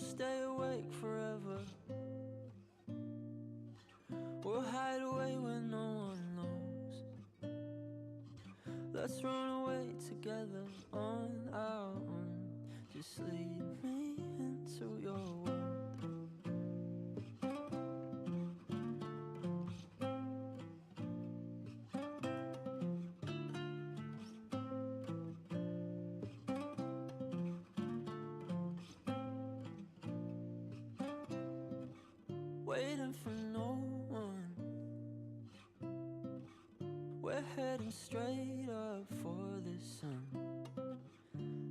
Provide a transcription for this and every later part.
stay awake forever. We'll hide away when no one knows. Let's run away together on our own. Just lead me into your world. Waiting for no one. We're heading straight up for the sun.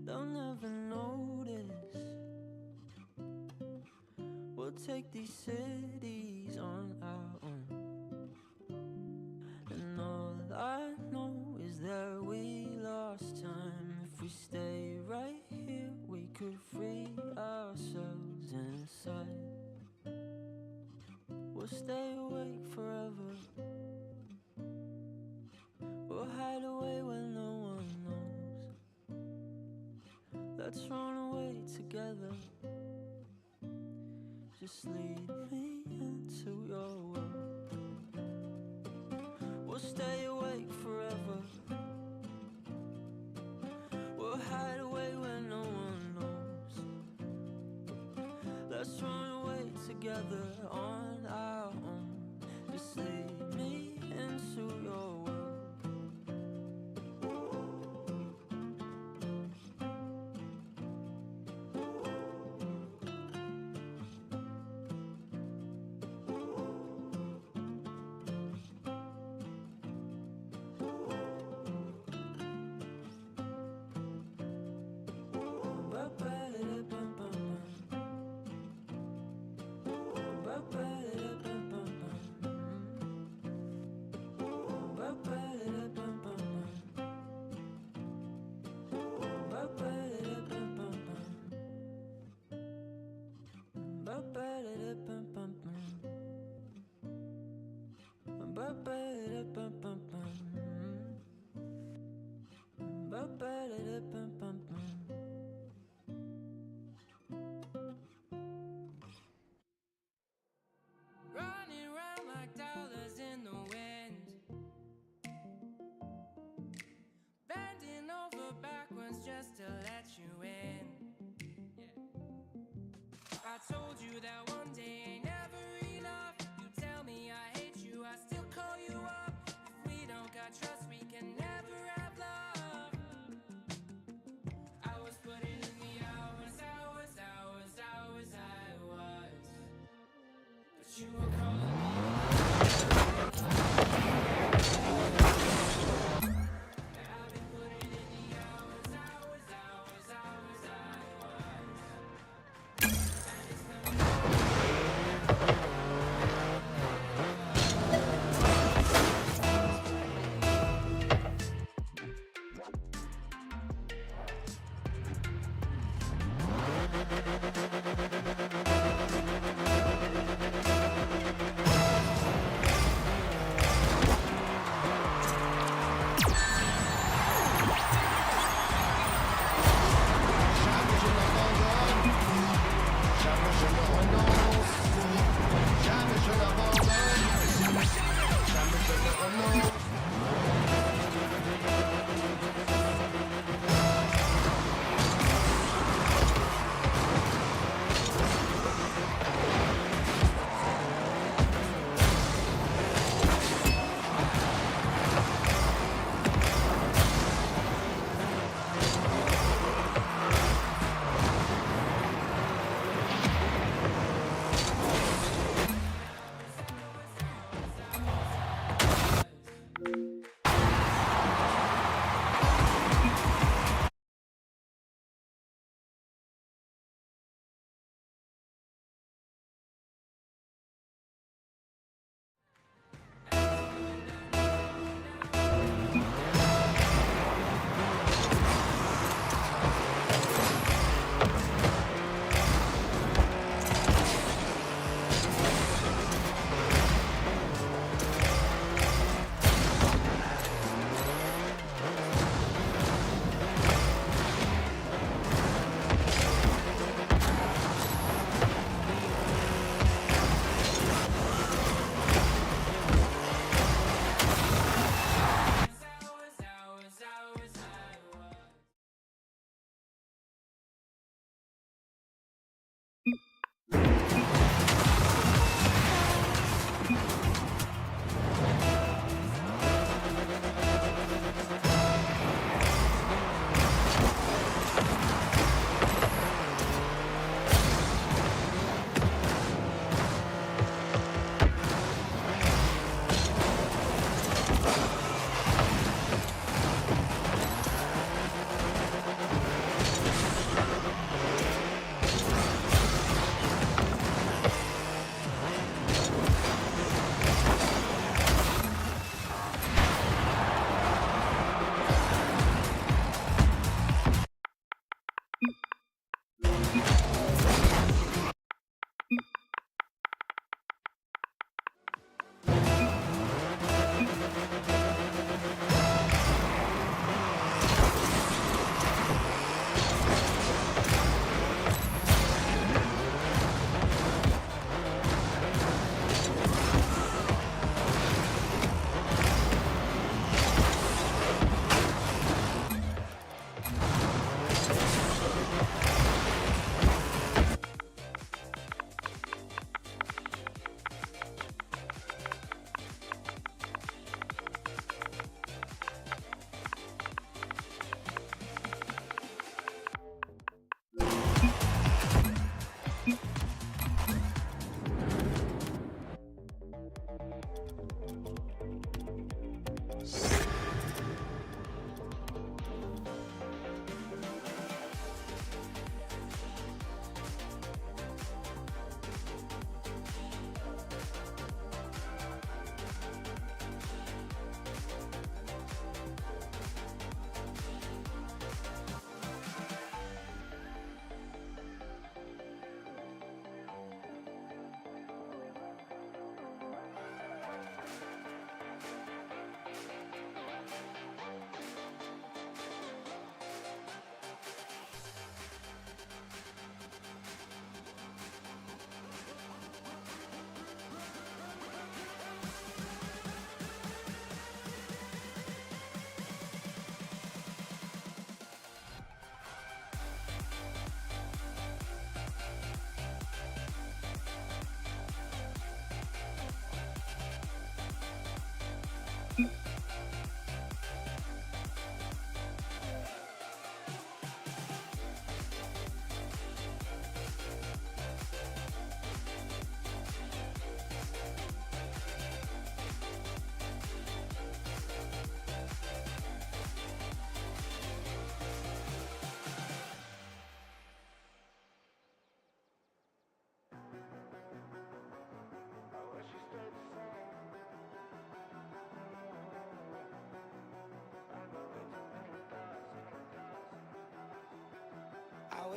They'll never notice. We'll take these cities on our own. And all I know is that we lost time. If we stay right here, we could free ourselves inside. We'll stay awake forever. We'll hide away when no one knows. Let's run away together. Just lead me into your world. We'll stay awake forever. We'll hide away when no one knows. Let's run away together on our own. Just lead me into your world. Running round like dollars in the wind, bending over backwards just to let you in. I told you that one day ain't never enough. You tell me I hate you, I still call you up. If we don't got trust, we can never have love. I was putting in the hours, I was, but you were calling me. I've been putting in the hours, I was.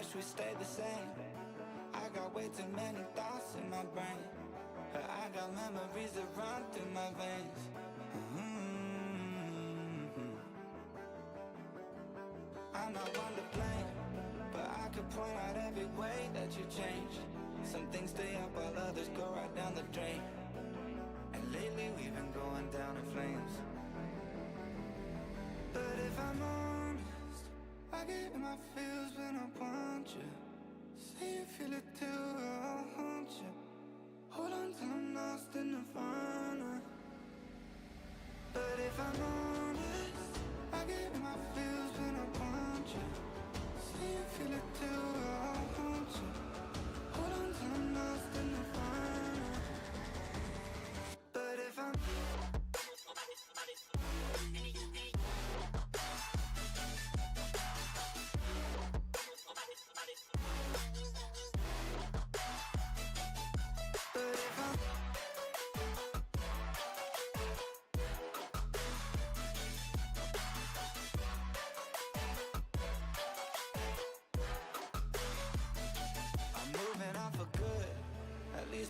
wish we stayed the same. I got way too many thoughts in my brain, but I got memories that run through my veins. I'm not one to blame, but I could point out every way that you changed. Some things stay up while others go right down the drain. And lately we've been going down in flames. But if I'm honest, I get in my feels when I want you. Say you feel it too, I'll haunt you. Hold on till I'm lost in the nirvana. But if I'm honest, I get in my feels when I want you. Say you feel it too, I'll haunt you. Hold on till I'm lost in the nirvana. But if I'm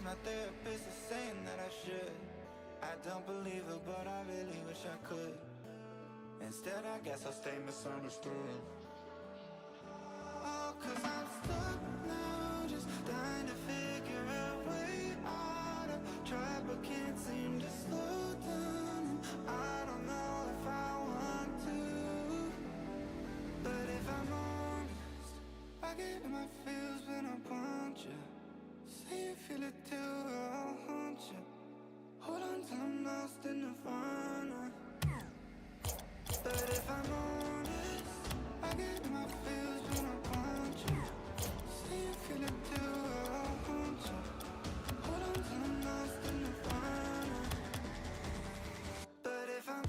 my therapist is saying that I should. I don't believe it, but I really wish I could. Instead, I guess I'll stay misunderstood. Oh, 'cause I'm stuck now, just trying to figure a way out. I've tried but can't seem to slow down. I don't know if I want to. But if I'm honest, I get in my feels when I want you. Say you feel it too, I'll haunt you. Hold on till I'm lost in the nirvana. But if I'm honest, I get in my feels when I want you. Say you feel it too, I'll haunt you. Hold on till I'm lost in the nirvana. But if I'm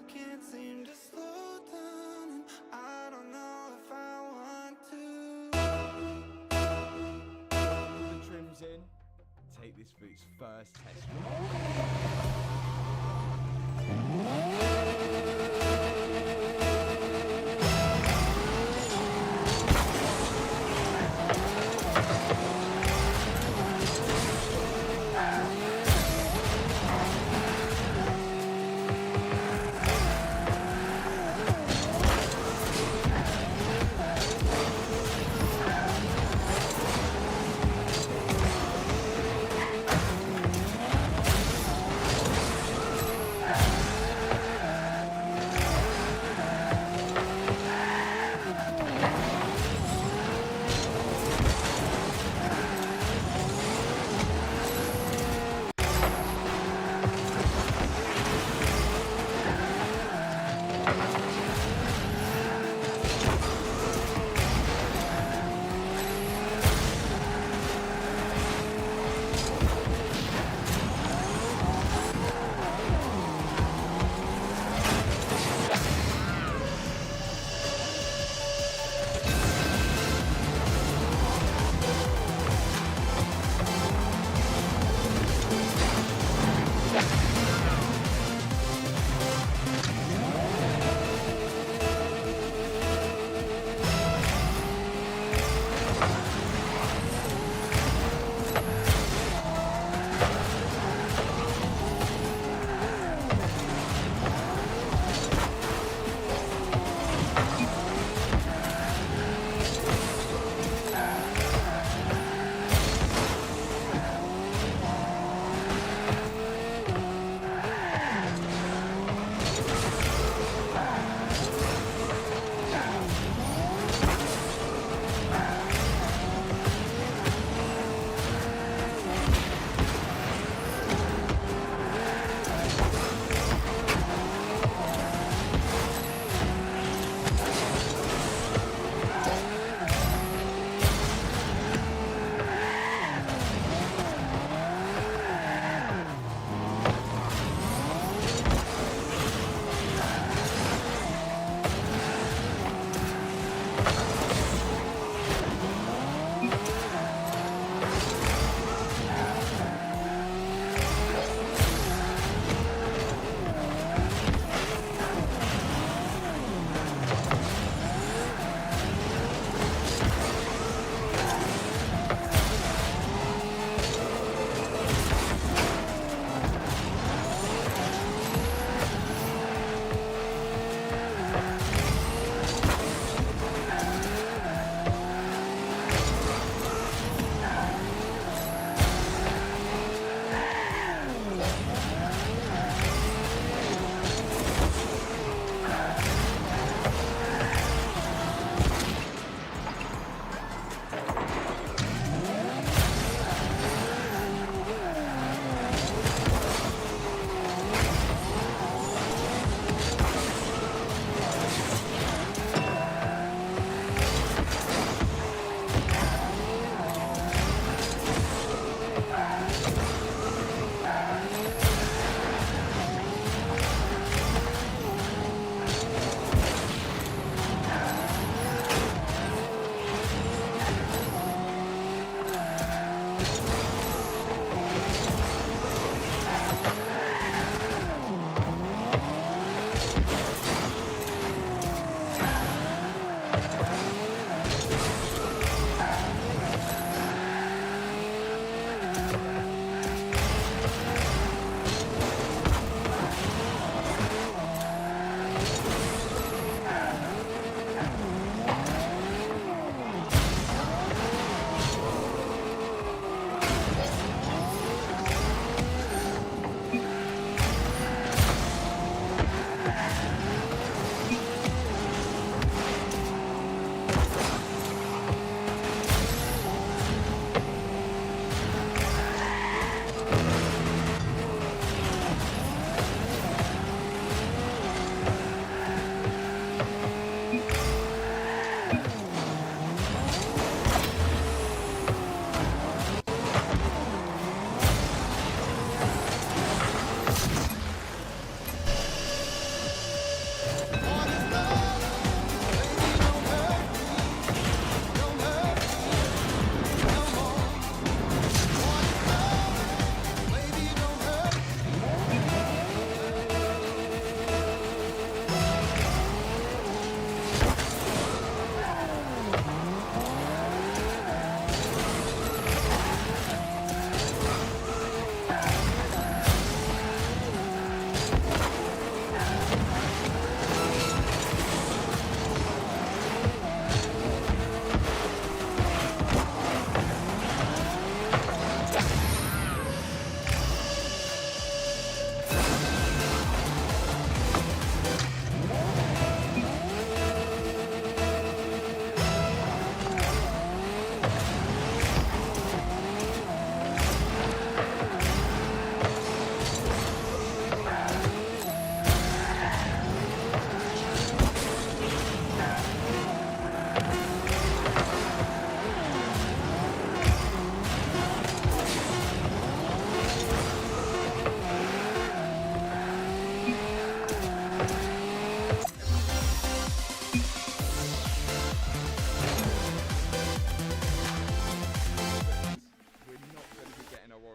can't seem to slow down, and I don't know if I want to. Put the trims in, take this for its first test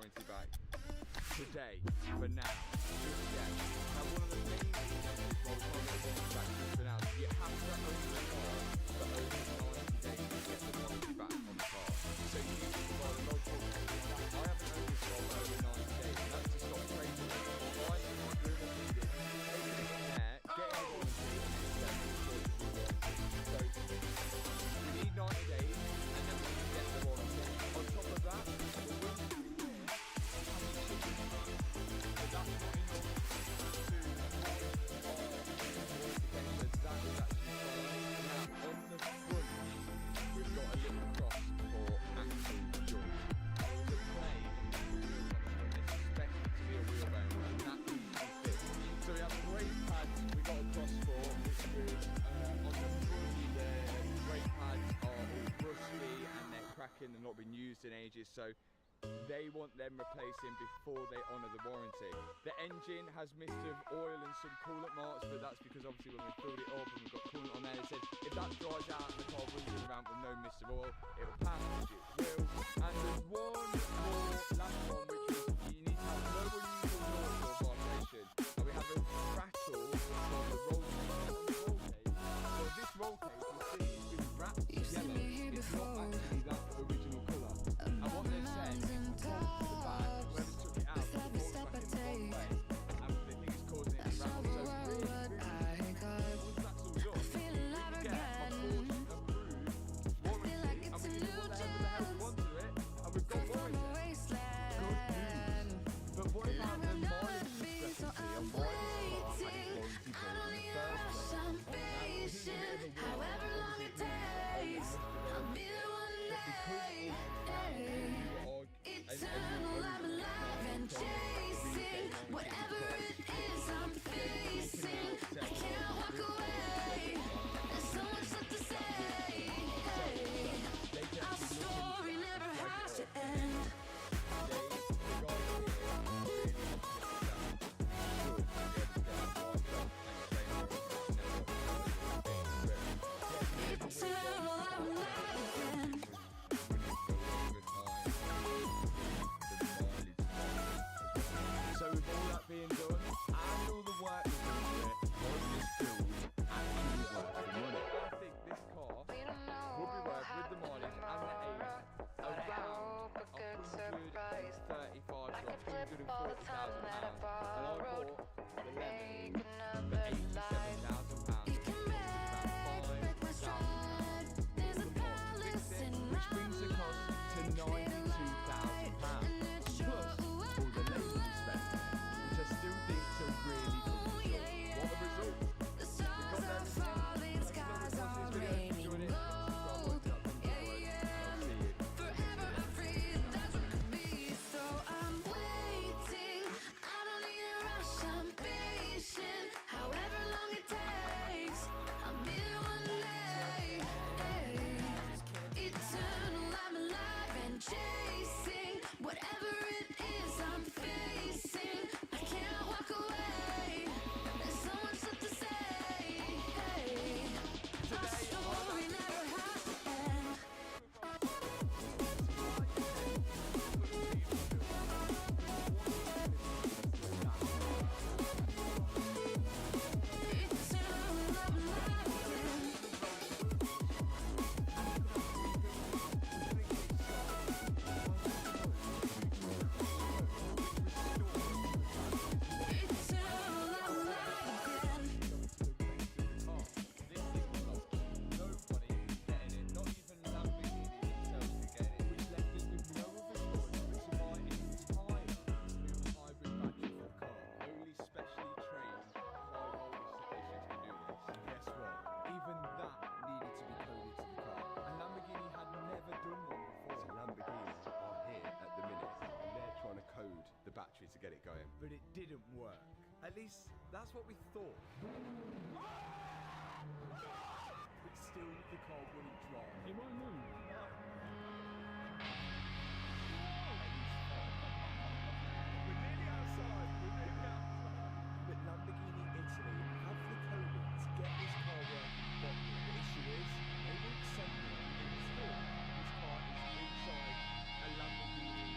warranty back today, for now, just yet. Now one of the main reasons why we can't get the warranty back just for now is you have to own the car for over 90 days to get the warranty back on the car. So you need to provide a lot of I haven't owned this car for over 90 days, and that's to stop trading it. Buy it, doing what needed, taking it from there, getting a warranty, and then selling it for the So we need 90 days, and then we can get the warranty. On top of that, the warranty but that's not enough to that is actually now on the front we've got a little cross for Axel Jung. The plane is expected to be a wheelbone and that needs to be fixed. So we have brake pads we got a cross for which is on the front the brake pads are all rusty and they're cracking and not been used in ages, so they want them replacing before they honour the warranty. The engine has mist of oil and some coolant marks, but that's because obviously when we filled it up and we've got coolant on there, they said if that dries out and the car runs in around with no mist of oil, it'll pass, which it will. And there's one more last one, which is you need to have no unusual noise or vibration. And we have a rattle on the roll cage. So this roll cage, you'll see it's been wrapped yellow. It's not actually that original colour. And what they've said is the back, whoever took it out, the ball's back in the wrong place, and they think it's causing it to rattle. So really, once that's all done, we can get a Porsche approved warranty, and we can do whatever the hell we want to it, and we've got warranty. Good news. But what about the mileage discrepancy on why this car had its warranty bill in the first place? However long it takes, I'll be there one day. Eternal, I'm alive and chasing whatever it is I'm facing. I can't walk away. There's so much left to say. Our story never has to end. Eternal, I'm alive again. So with all that being done, and all the work we've done to it, was this build actually worth the money? I think this car will be worth, with the mileage and the age, around 135 to 140,000 pounds. And I bought the Lemon for 87,000 pounds. You can break my stride. There's a palace in Which brings the cost to 92,000 pounds. Plus all the labour we spent, which I still think is a really good result. What a result! The stars are falling, skies are raining gold. Forever I'm free, that's what it could be. So I'm waiting. I don't need a rush, I'm patient. However long it takes, I'll be there one day. Eternal, I'm alive and chasing whatever it is I'm facing. I can't walk away. There's so much left to say. Our story never has to end. Eternal, I'm alive again. Eternal, I'm alive again. The battery to get it going, but it didn't work. At least that's what we thought. But still, the car wouldn't drive. It won't move. We're nearly outside. But Lamborghini Italy have the coding to get this car working properly. The issue is, they won't send me in store. This car is inside a Lamborghini.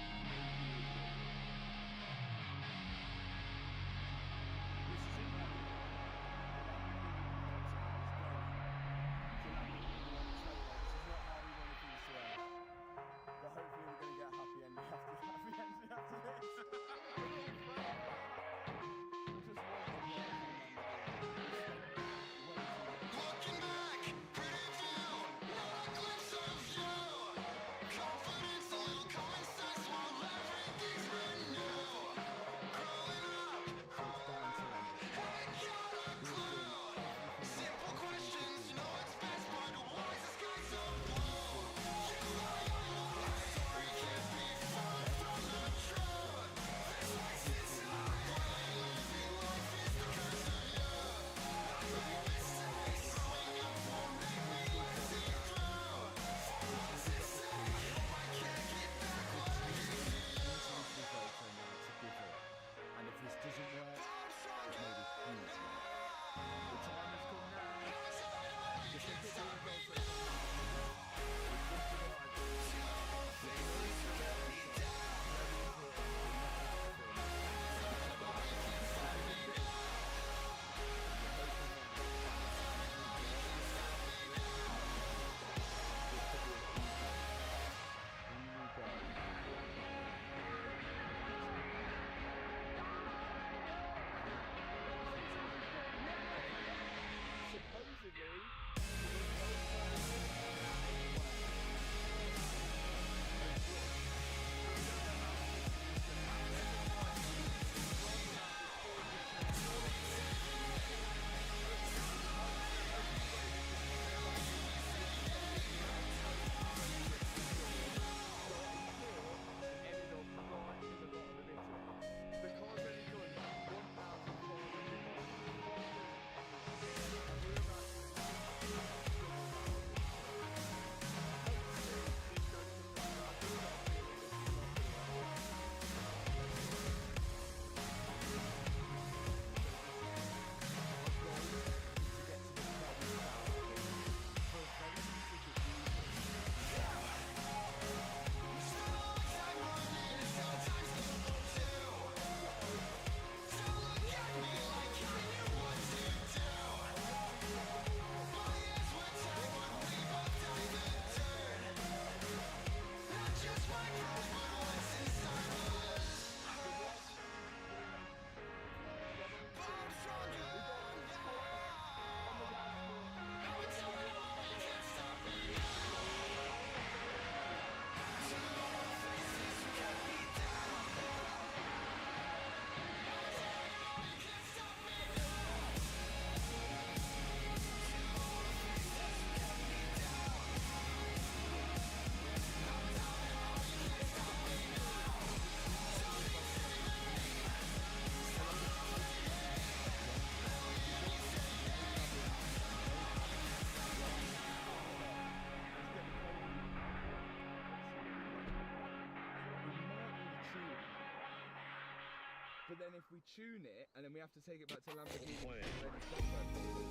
But then if we tune it and then we have to take it back to Lamborghini and then it's software,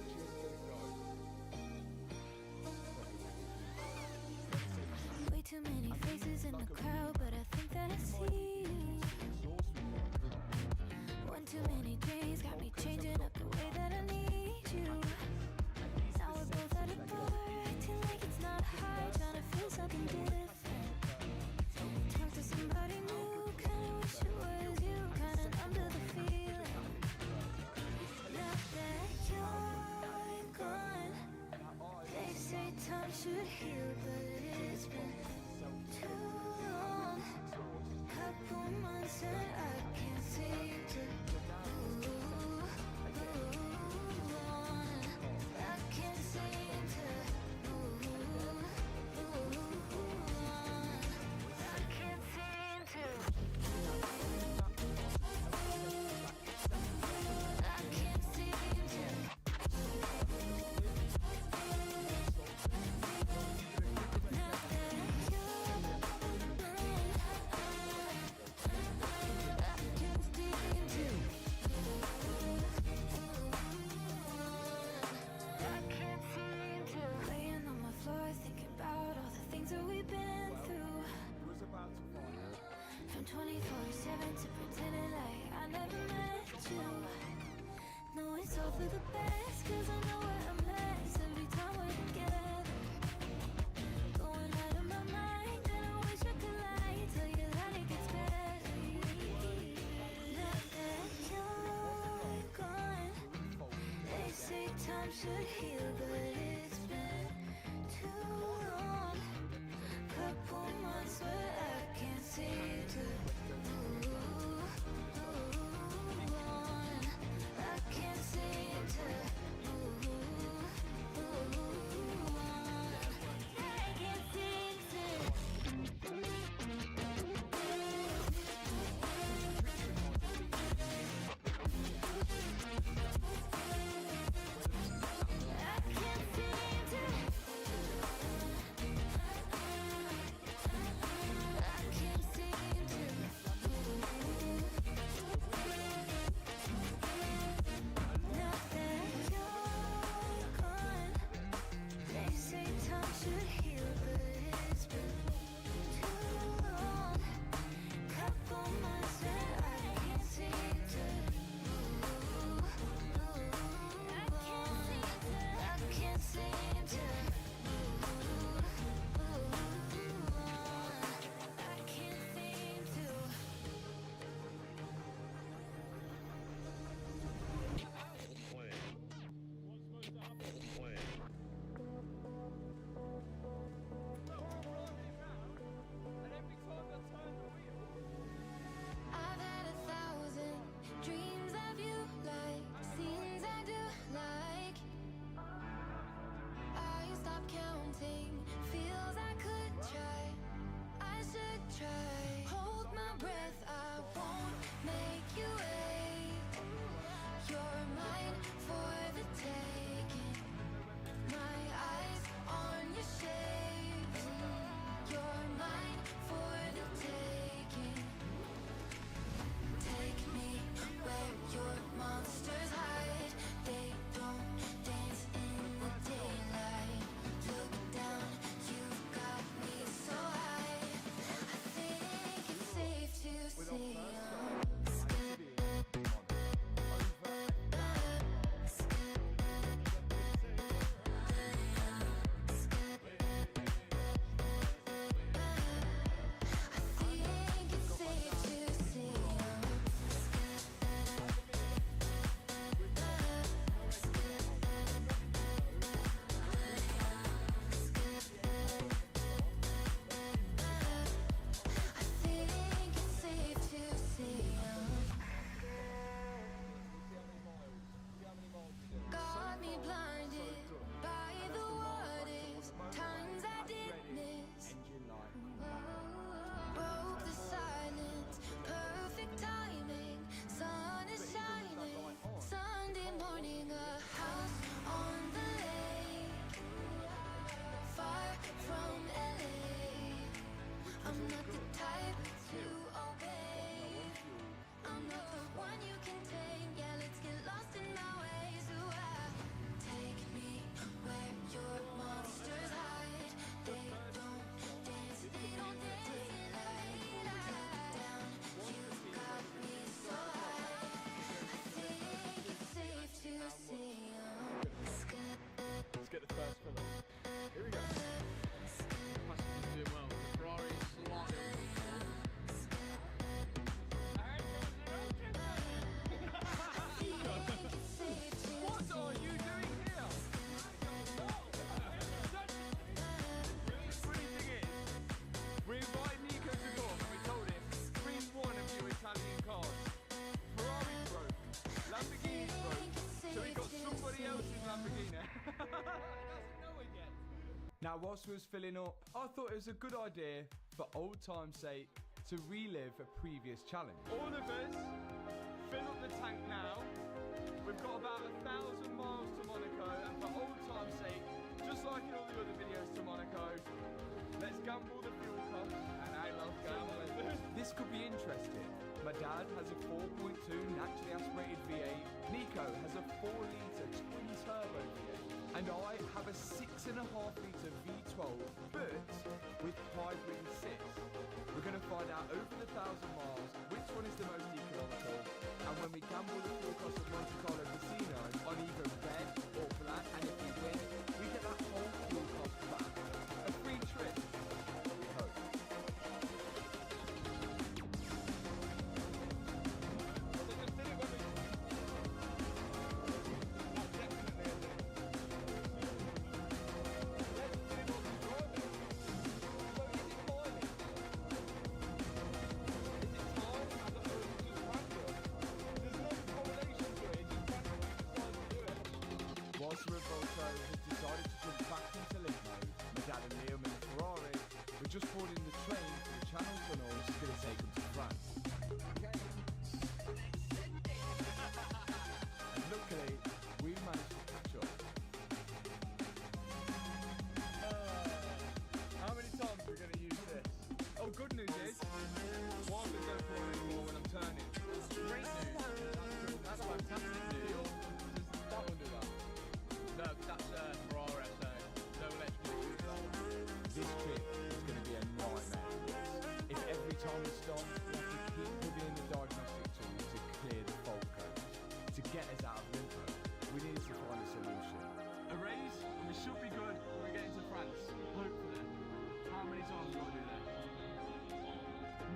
it's just gonna go. Way too many faces in the crowd, but I think that I see you. One too many days got me changing up the way that I need you. Now we're both at a bar, acting like it's not hard, trying to feel something different. Talk to somebody new, kinda wish it was you, kinda numb to the feeling. Now that you're gone, they say time should heal, but it's been too long. Couple months and I can't seem to move on. I can't seem to move on. I can't seem to. I can't seem to. Now that you're gone, I can't seem to. Laying on my floor, thinking about all the things that we've been through. It was about to fall. From 24/7 to pretending like I never met you. No, it's all for the best, 'cause I know where I'm last every time we're together. Going out of my mind, and I wish I could lie, tell you that it gets better. Now that you're gone, they say time should heal, but it's been too long. Couple months where I can't seem to move on. I can't seem to move on. I can't seem to. I can't seem Now, whilst we was filling up, I thought it was a good idea, for old time's sake, to relive a previous challenge. All of us, fill up the tank now. We've got about 1,000 miles to Monaco, and for old time's sake, just like in all the other videos to Monaco, let's gamble the fuel cost. And I love gambling. This could be interesting. My dad has a 4.2 naturally aspirated V8. Nico has a 4-litre twin-turbo V8. And I have a 6.5-litre V12, but with hybrid assist. We're going to find out over the 1,000 miles which one is the most economical, and when we gamble the fuel cost of Monte Carlo Casino on either red or black, and if we win, we get that whole fuel cost back. A free trip, we hope. Whilst Revolto has decided to jump back into limp mode, my dad and Liam in the Ferrari were just boarding the train for the Channel Tunnel, which is going to take them to France. And luckily, we managed to catch up. How many times are we going to use this? Oh, good news is, one there's no corner anymore when I'm turning. Great news. That's fantastic news. Does that one do that? No, that's Ferrari, so no electric. This trip is going to be a nightmare. If every time we stop, we have to keep putting in the diagnostic tool to clear the fault code. To get us out of limbo, we need to find a solution. A race, we should be good when we get into France. Hopefully. How many times will we do that?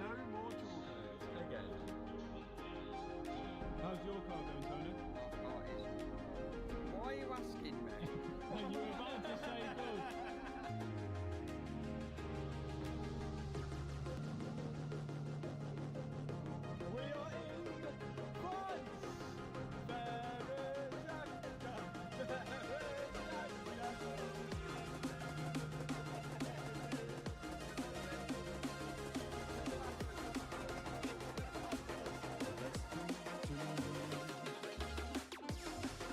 No more trouble codes. Again. How's your car going, Tony? Why are you asking me? You were about to say good. We are in France!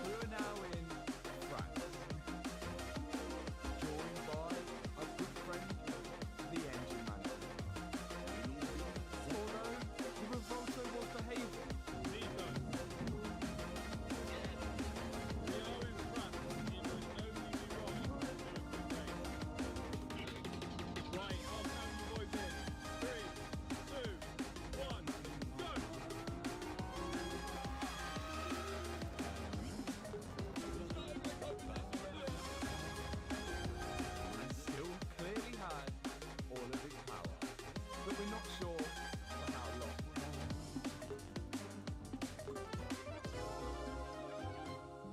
We are now in France, joined by our good friend, the engine manager. Although the Revolto was behaving, Nico. We are in France. It would only be wrong to do a quick race. Right, I'll count you boys in. 3, 2, 1, go! and still clearly had all of his power, but we're not sure for how long.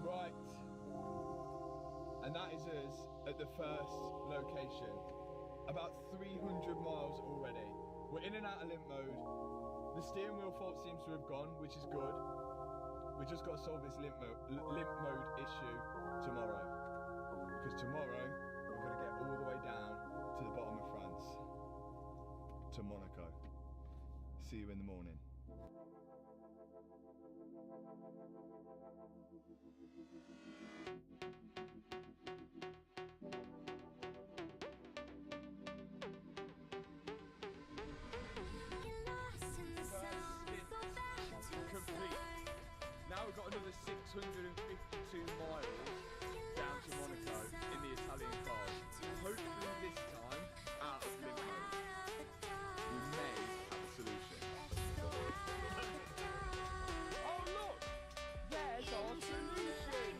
Right, and that is us at the first location. About 300 miles already. We're in and out of limp mode. The steering wheel fault seems to have gone, which is good. We just got to solve this limp mode issue tomorrow. Because tomorrow we're going to get all the way down to the bottom of France, to Monaco. See you in the morning. Complete. Now we've got another 652 miles down to Monaco in the Italian car. Hopefully this time out of limp mode. We may have a solution. Oh look! There's our solution!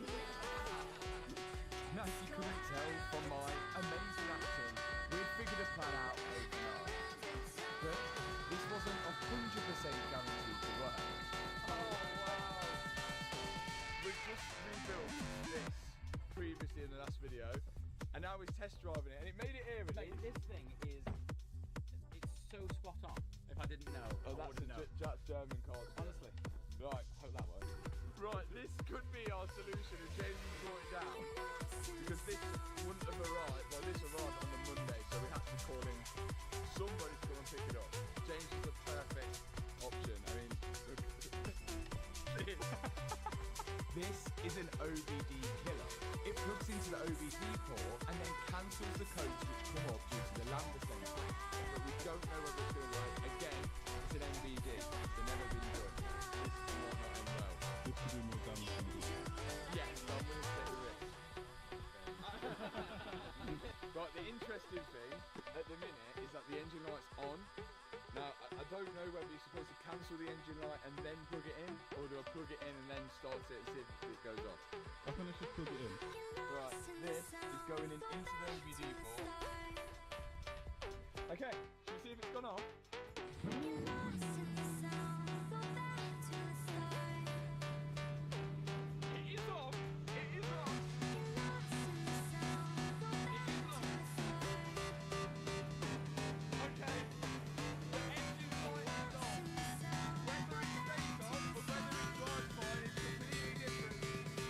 Now if you couldn't tell from my amazing acting, we'd figured a plan out overnight. But this wasn't 100% guaranteed to work. Oh wow! We've just rebuilt this previously in the last video, and now we're test driving it, and it made it here This is an OBD killer. It plugs into the OBD port and then cancels the codes which come up due to the lambda sensor. But we don't know whether it's going to work. Again, it's an MBD. They've never been done. This is not going well. This could do more damage than this. Yes, I'm going to take the risk. Right, the interesting thing at the minute is that the engine light's on. Now, I don't know whether you're supposed to cancel the engine light and then plug it in, or do I plug it in and then start it and see if it goes off? I think I should plug it in. Right, this is going in into the OBD port. Okay, should we see if it's gone off? It is off! It is off! Okay, the engine light is on. Whether it stays on or whether it drives fine is completely different.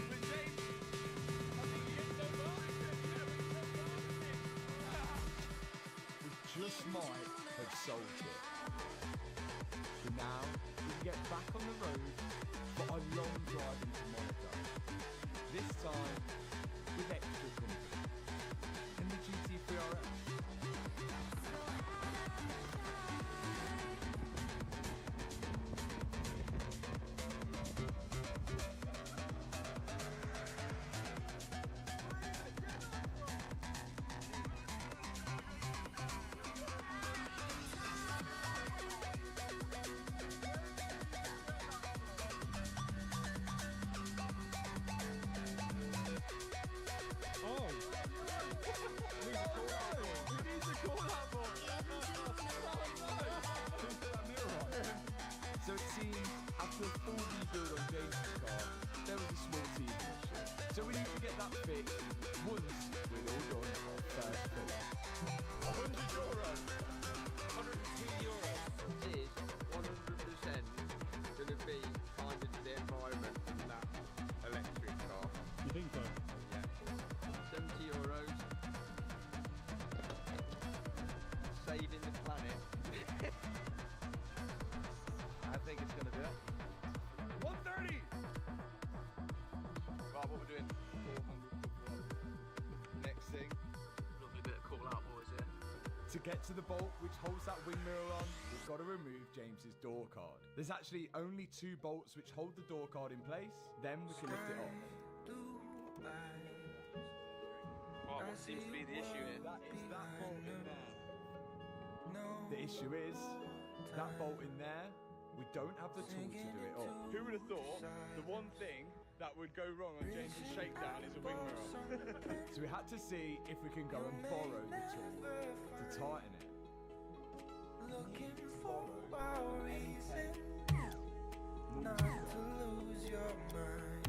But James, I think he hit so far. We just might have solved it. So now we can get back on the road for our long drive into Monaco. This time with extra company in the GT3 RS. Oh! So it seems after a full rebuild on James' car, there was a small teething issue. So we need to get that fixed once we're all done our first fill. €100. €102 is 100% going to be kind of the environment in that electric car. You think so? Yeah. €70. Saving the planet. I think it's going to do it. 130! Right, what we're doing? 400. Next thing. Lovely bit of call out, boys, here. To get to the bolt which holds that wing mirror on, we've got to remove James's door card. There's actually only 2 bolts which hold the door card in place, then we can lift it off. Right, what seems to be the issue here? That is that bolt in there. The issue is, that bolt in there, we don't have the tool to do it up. Who would have thought the one thing that would go wrong on James's shakedown is a wing mirror? So we had to see if we can go and borrow the tool to tighten it. Looking for a reason not to lose your mind.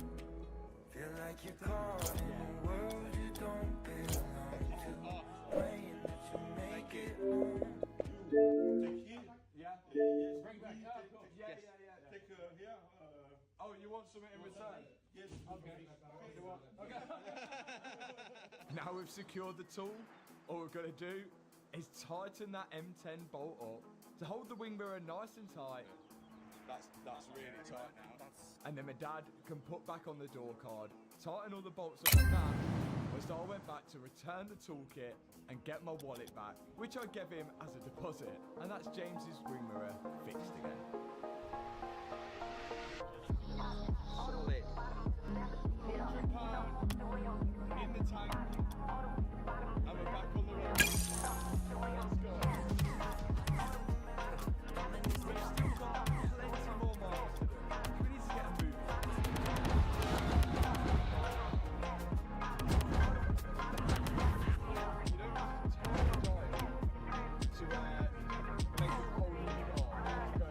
Feel like you're caught in a world you don't belong to. Praying that you make it home. Yeah. Bring back up. Yeah. Take here. Oh, you want something in return? Yes. Okay. Now we've secured the tool, all we're going to do is tighten that M10 bolt up to hold the wing mirror nice and tight. That's really tight now. And then my dad can put back on the door card, tighten all the bolts up like that, whilst I went back to return the toolkit and get my wallet back, which I gave him as a deposit. And that's James's wing mirror fixed again. Solid. £100 in the tank, and we're back on the road. Let's go. We've still got plenty more miles to do. We need to get a move. You don't have to turn the dial to make it cold in the car. Go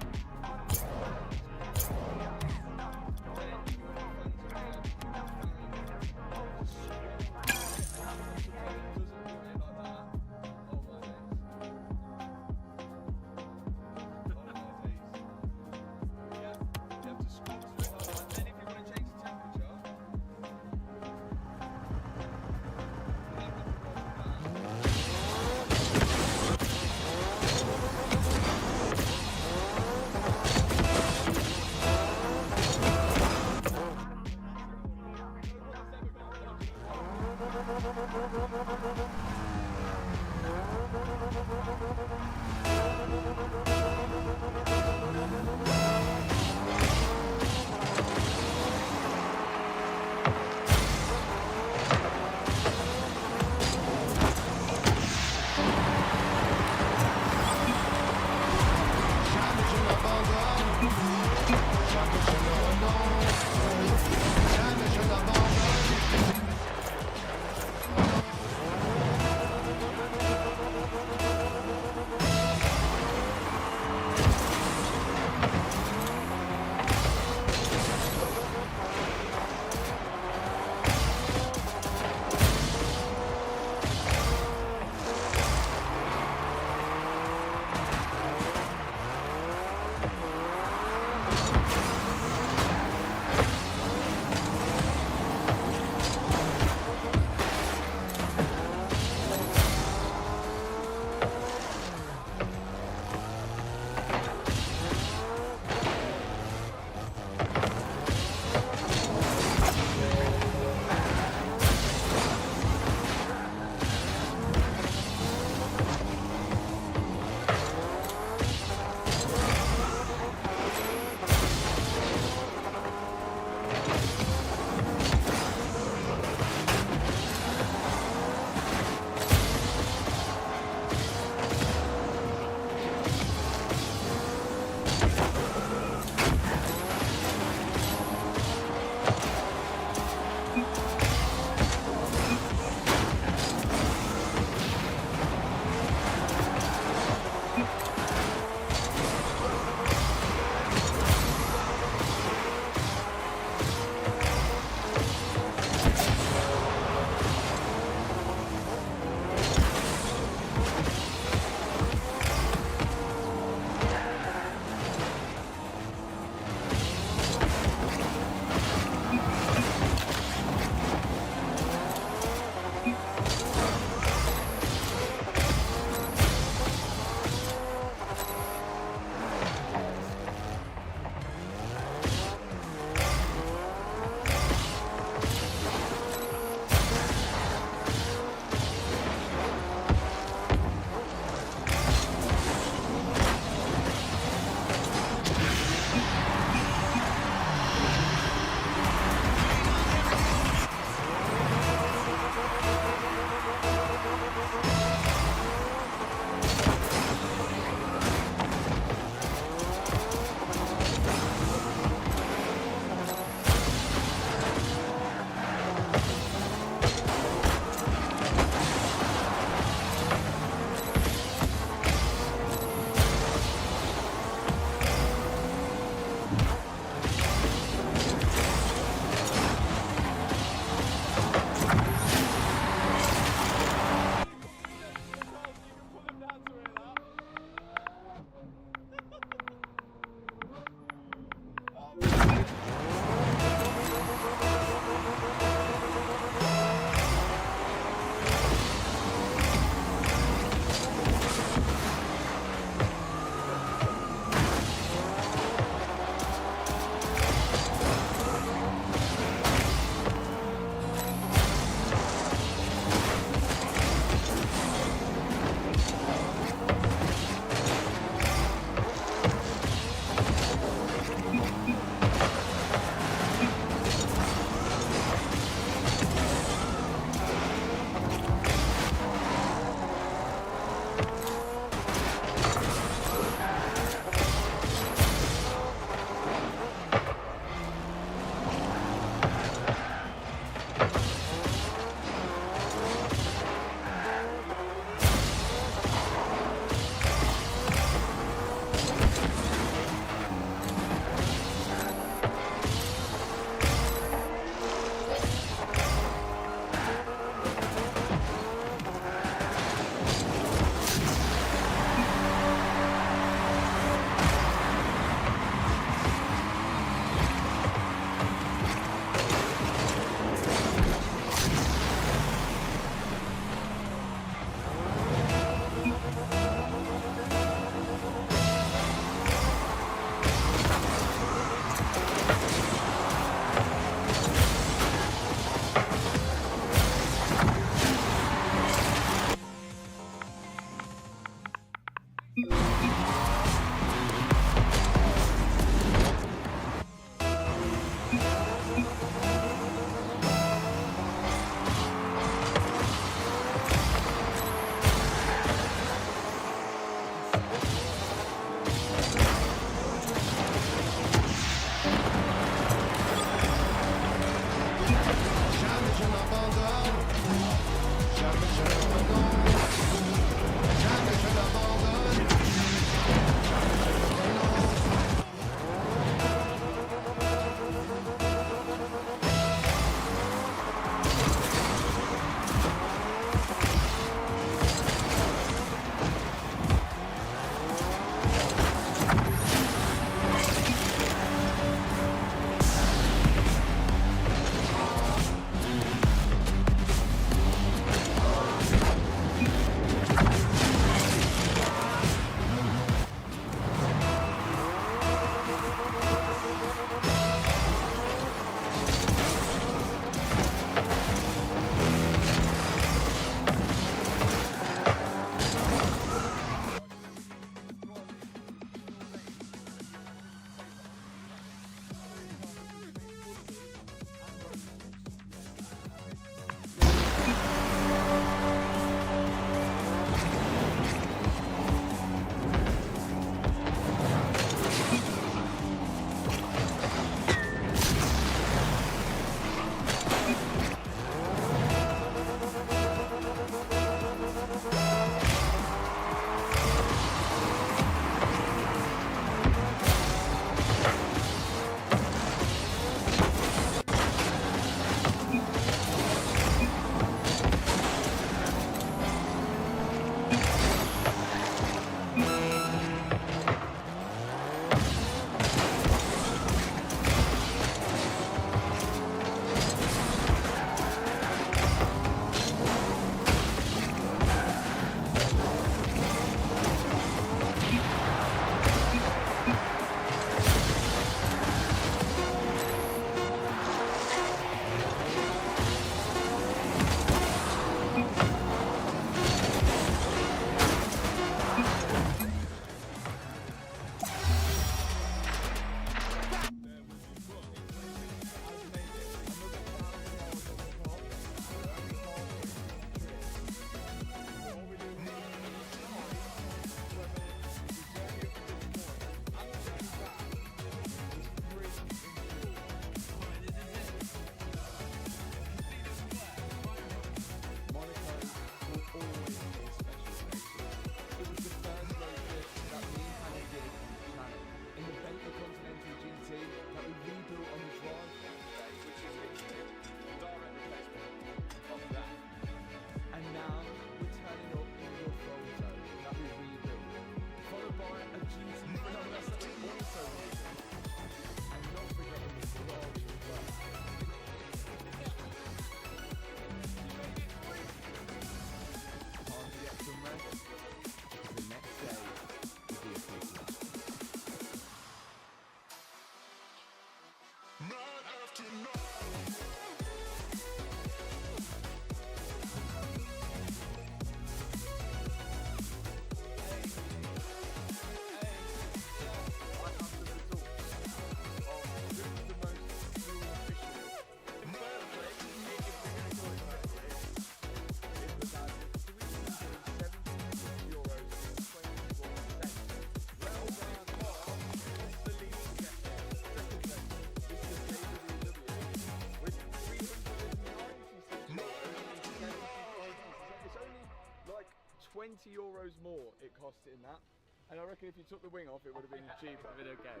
€20 more it cost in that. And I reckon if you took the wing off, it would have been cheaper. Okay.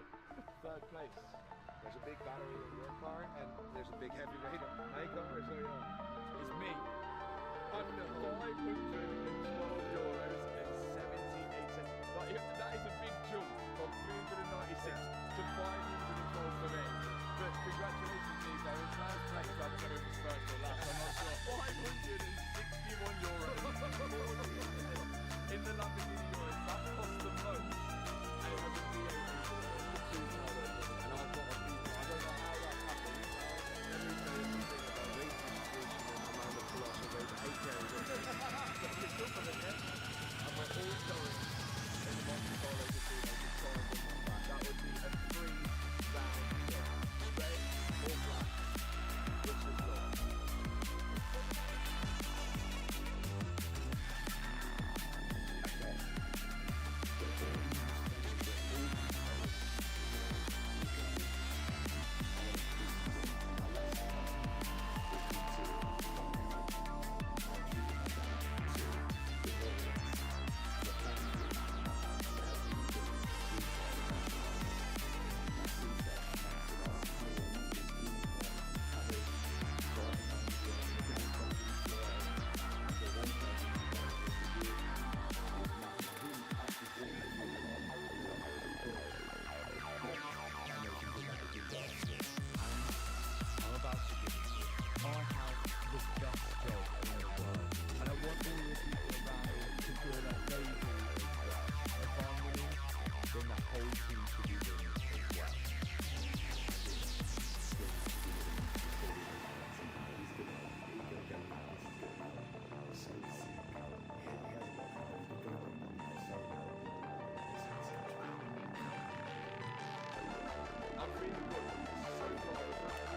Third place. There's a big battery in your car, and there's a big heavy weight on my car, so yeah. It's me. Under €512.78. Like, that is a big jump from 396 to 512 for me. But congratulations, Nico. In last place, I don't know if it's first or last, I'm not sure. €561 in the Lamborghini Urus. That cost the most. And it was a V8 And I've got a people, I don't know how that happened. Every day something about weight distribution and the amount of colossal weight 8 carries up. And we're all going in the Monte Carlo Casino to try and win that back. That would be a 3-round shot. Red or black, which is yours?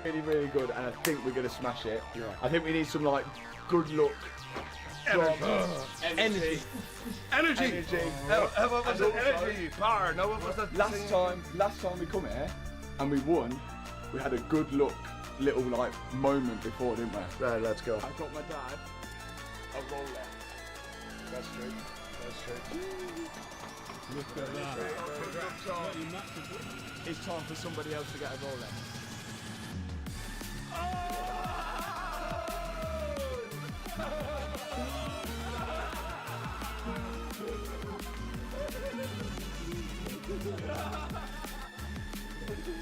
Really, really good, and I think we're gonna smash it. Yeah. I think we need some like good luck. Energy. Energy! What was the energy? Power? No, what was that? Last time we come here and we won, we had a good luck little like moment before, didn't we? Right, let's go. I got my dad a Rolex. That's true. That's true. Look at that. It's time for somebody else to get a Rolex.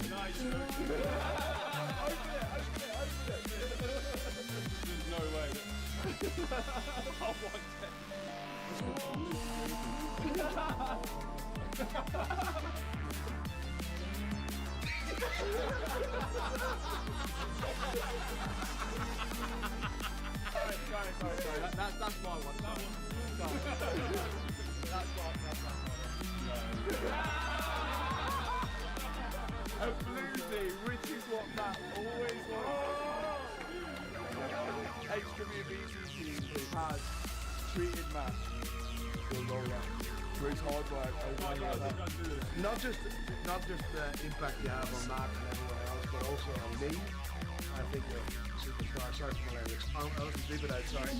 Nice. There's no way. I want it. Sorry. That's my one. That's a bluesy, which is what Matt always wants. HWBCG has treated Matt to a Rolex for his hard work over the Not just the impact you have on Matt and everyone else, but also on me. I think you're a superstar. Sorry for my language. I'll just leave it out, sorry.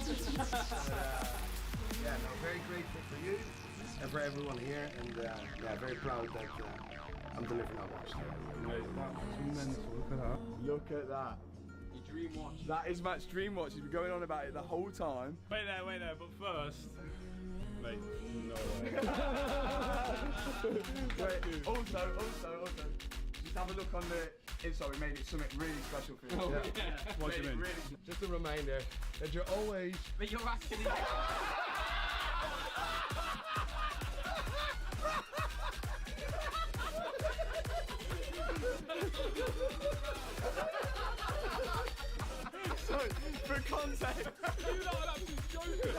Yeah, no, very grateful for you and for everyone here, and yeah, very proud that I'm delivering our watch. Look at that. Your dream watch. That is Matt's dream watch. He's been going on about it the whole time. Wait there, but first. Mate, no way. Wait, also, just have a look on the inside. We made it something really special for you. What do you mean? Just a reminder that you're always But you're actually. So, for context, You know what? I'm just joking.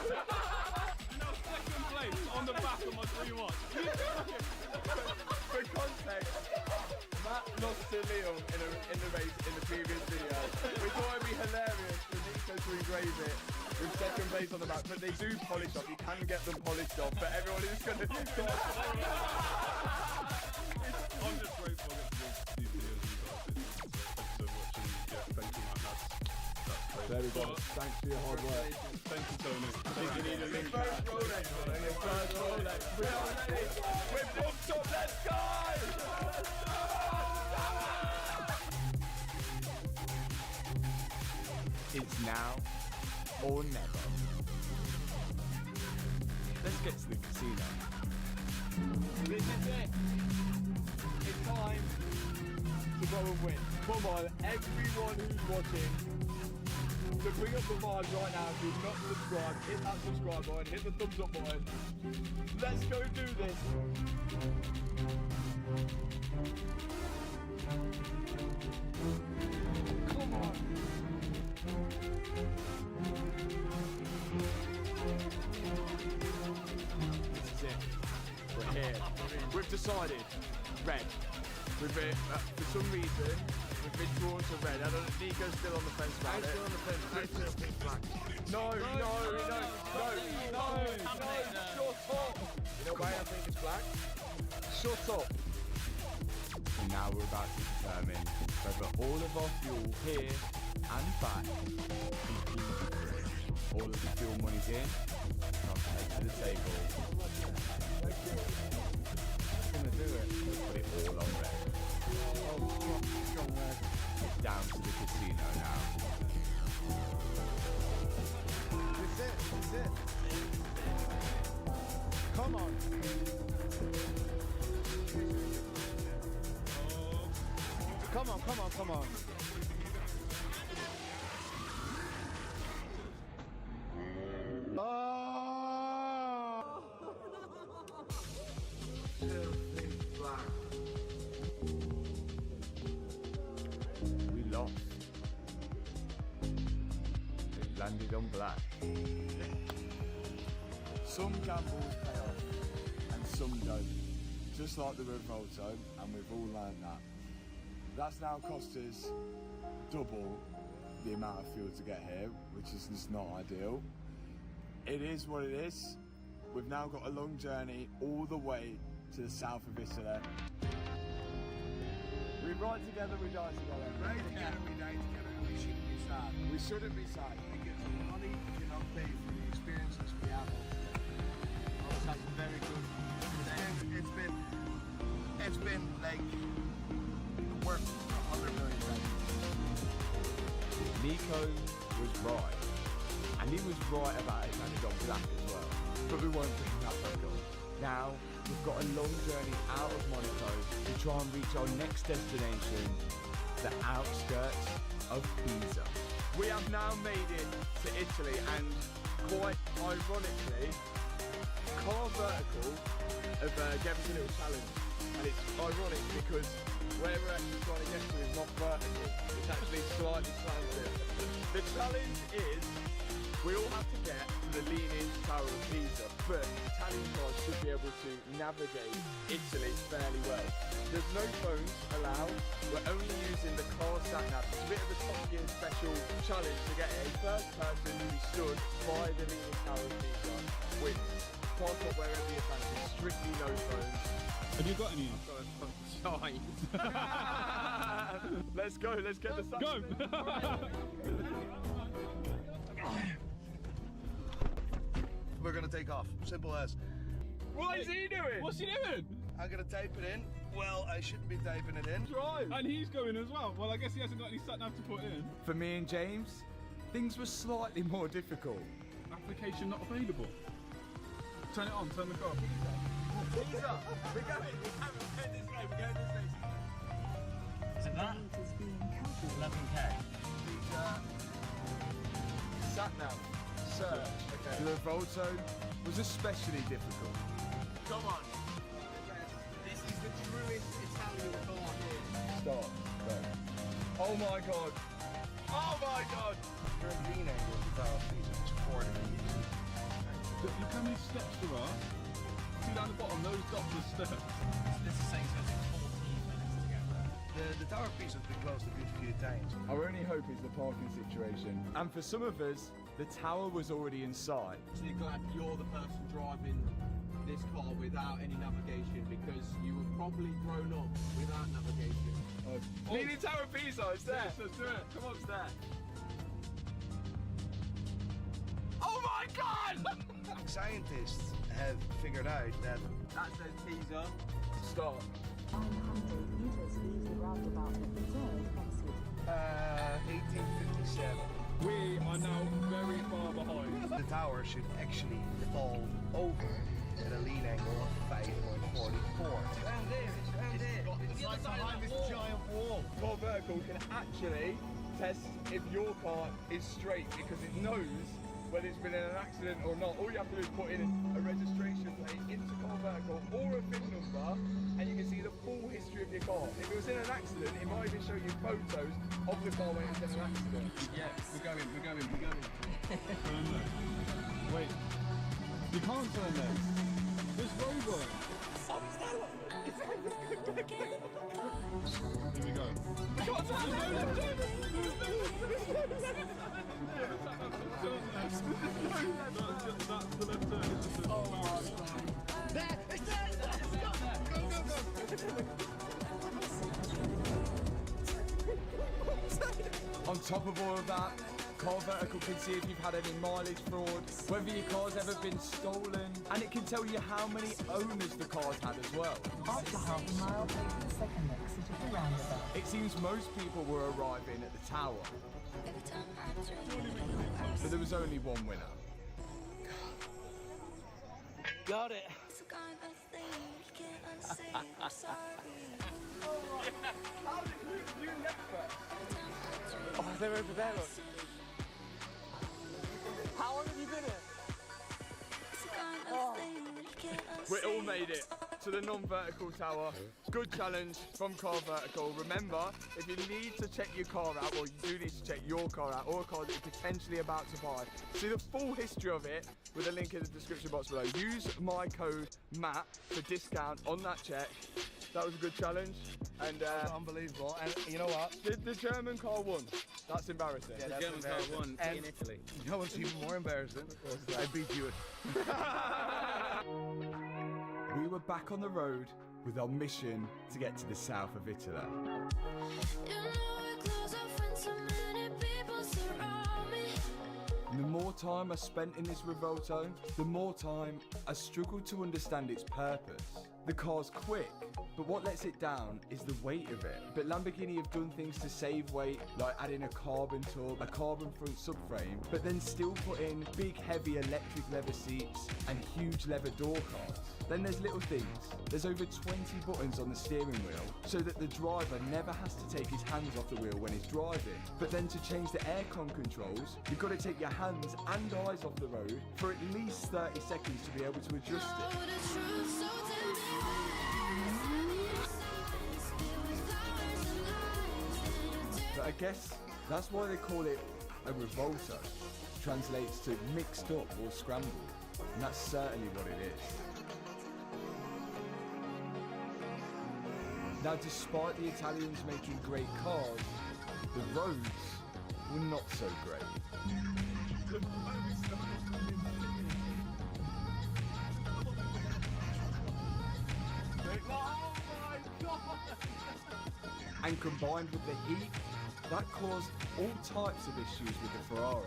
Now second place on the back of my dream watch. for context, Matt lost to Liam in the race in the previous video. We thought it'd be hilarious for Nico to engrave it with second place on the back, but they do polish off. You can get them polished off, but everyone is gonna. I'm just grateful I get to do these videos and you guys. Thanks so much, and yeah, thank you, man. That's crazy. There we go. Thanks for your hard work. Thank you, Tony. I think you need a link. First Rolex. We're ready. We're booked up. Let's go. It's now or never. Let's get to the casino. This is it. It's time to go and win. Come on, everyone who's watching, to bring up the vibe right now. If you've not subscribed, hit that subscribe button, hit the thumbs up button. Let's go do this. Come on. This is it. We're here. We've decided. Red. We've been, for some reason, we've been drawn to red. I don't know, Nico's still on the fence about it. Still on the fence. I still think black. No, shut up. You know why I think it's black? Shut up. And now we're about to determine whether all of our fuel here and back is equal. All of the fuel money's in. I'll head to the table. I'm gonna do it. Put it all on red. It's down to the casino now. That's it. That's it. Come on. Come on, come on, come on. Oh! We lost. It landed on black. Some gambles pay off and some don't. Just like the Revolto, and we've all learned that. That's now cost us double the amount of fuel to get here, which is just not ideal. It is what it is. We've now got a long journey all the way to the south of Italy. We ride together, we die together. Right together, we die together. We shouldn't be sad. We shouldn't be sad. Because the money cannot pay for the experiences we have. That's very good. It's been like worth 100 million times. Nico was right. And he was right about it landed on black as well. But we won't bring that back on. Now, we've got a long journey out of Monaco to try and reach our next destination, the outskirts of Pisa. We have now made it to Italy, and quite ironically, Car Vertical have gave us a little challenge. And it's ironic because where we're actually trying to get to is not vertical, it's actually slightly slanted. The challenge is we all have to get to the Leaning Tower of Pisa, but Italian cars should be able to navigate Italy fairly well. There's no phones allowed, we're only using the car sat-nav. It's a bit of a Top Gear special challenge to get a first person who stood by the Leaning Tower of Pisa wins. Park up wherever you fancy, strictly no phones. Have you got any? Let's go, let's get the sun. Go! We're gonna take off. Simple as. What is he doing? What's he doing? I'm gonna type it in. Well, I shouldn't be typing it in. Drive. And he's going as well. Well, I guess he hasn't got any sat nav to put in. For me and James, things were slightly more difficult. Application not available. Turn it on, turn the car. We're going this way, And that is being counted. 11k. Sat nav, search. Okay. The Revolto was especially difficult. Come on. This is the truest Italian car here. Start. Go. Oh my god. Oh my god. You're in green angle of the Tower of Pisa. It's 4 degrees. Look how many steps there are. See down the bottom, those dots are steps. This is saying so it's 14 minutes to get there. The Tower of Pisa has been closed a good few times. Our only hope is the parking situation. And for some of us, the tower was already in sight. Actually glad you're the person driving this car without any navigation because you were probably grown up without navigation. Leaning Tower of Pisa, it's there. Let's do it. Come on, it's there. god! Scientists have figured out that That says teaser. Stop. 100 meters leaves the roundabout at the third exit. 1857, We are now very far behind. the tower should actually fall over at a lean angle of 5.44. It's like behind this giant wall. Car Vertical can actually test if your car is straight because it knows whether it's been in an accident or not. All you have to do is put in a registration plate into Car Vertical or a VIN number and you can see the full history of your car. If it was in an accident, it might even show you photos of the car when it was in an accident. Yeah, we're going. Turn left. Wait. You can't turn left. There's roadwork. Here we go. That's the left turn. It's just a On top of all of that, Car Vertical can see if you've had any mileage fraud, whether your car's ever been stolen, and it can tell you how many owners the car's had as well. After half a mile, take the second exit of the roundabout. It seems most people were arriving at the tower, but there was only one winner. Got it. Oh, they're over there, look. How long have you been here? We all made it to the non-vertical tower. Good challenge from Car Vertical. Remember, if you need to check your car out, or you do need to check your car out, or a car that you're potentially about to buy, see the full history of it with a link in the description box below. Use my code MAT for discount on that check. That was a good challenge. And Unbelievable. And you know what? the German car won. That's embarrassing. Yeah, that's German car embarrassing. won And in Italy. you know what's even more embarrassing? I beat you. We were back on the road with our mission to get to the south of Italy. And the more time I spent in this Revolto, the more time I struggled to understand its purpose. The car's quick, but what lets it down is the weight of it. But Lamborghini have done things to save weight, like adding a carbon tub, a carbon front subframe, but then still put in big heavy electric leather seats and huge leather door cards. Then there's little things. There's over 20 buttons on the steering wheel so that the driver never has to take his hands off the wheel when he's driving. But then to change the aircon controls, you've got to take your hands and eyes off the road for at least 30 seconds to be able to adjust it. But I guess that's why they call it a Revolto. Translates to mixed up or scrambled. And that's certainly what it is. Now, despite the Italians making great cars, the roads were not so great. And combined with the heat, that caused all types of issues with the Ferrari.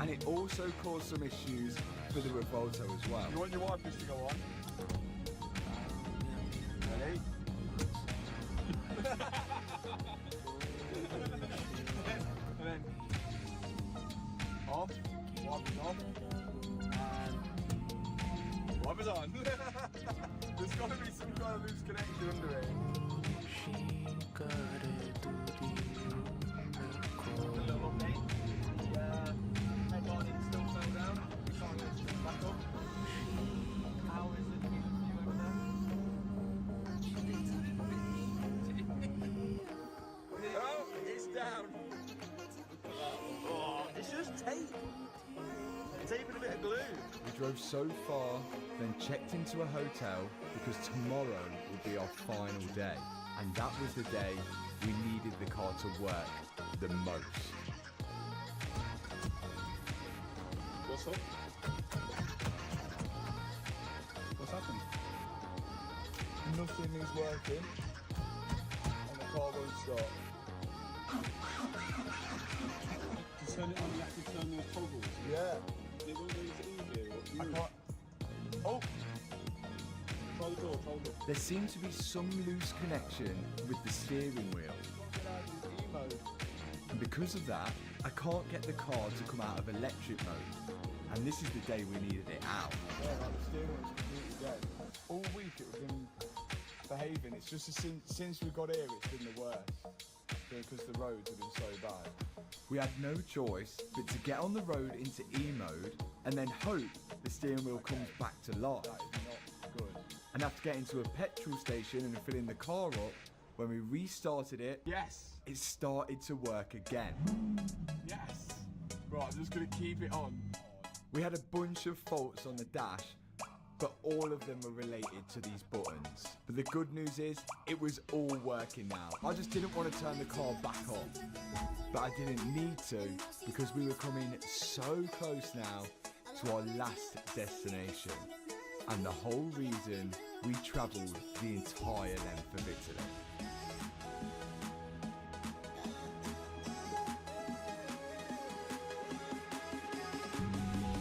And it also caused some issues for the Revolto as well. You want your wipers to go on? Ready? And then off, wipers off, and wipers on. There's got to be some kind of loose connection under it. A little update. The headlining still fell down. We're trying to get it back up. How is it for you over there? Oh, it's down. Oh, it's just tape. Tape and a bit of glue. We drove so far, then checked into a hotel because tomorrow would be our final day. And that was the day we needed the car to work the most. What's up? What's happened? Nothing is working. car won't start. To turn it on, you have to turn those toggles. Yeah. They don't use easier. I can't. Oh! Try the door, try the door. There seems to be some loose connection with the steering wheel. And because of that, I can't get the car to come out of electric mode. And this is the day we needed it out. Yeah, like the steering wheel's completely dead. All week it was been behaving. It's just since we got here, it's been the worst. Because the roads have been so bad. We had no choice but to get on the road into E mode and then hope the steering wheel comes back to life. That is not good. And after getting to a petrol station and filling the car up, when we restarted it, Yes. it started to work again. Yes. Right, I'm just going to keep it on. We had a bunch of faults on the dash, but all of them were related to these buttons. But the good news is, it was all working now. I just didn't want to turn the car back on, but I didn't need to because we were coming so close now to our last destination. And the whole reason we travelled the entire length of Italy.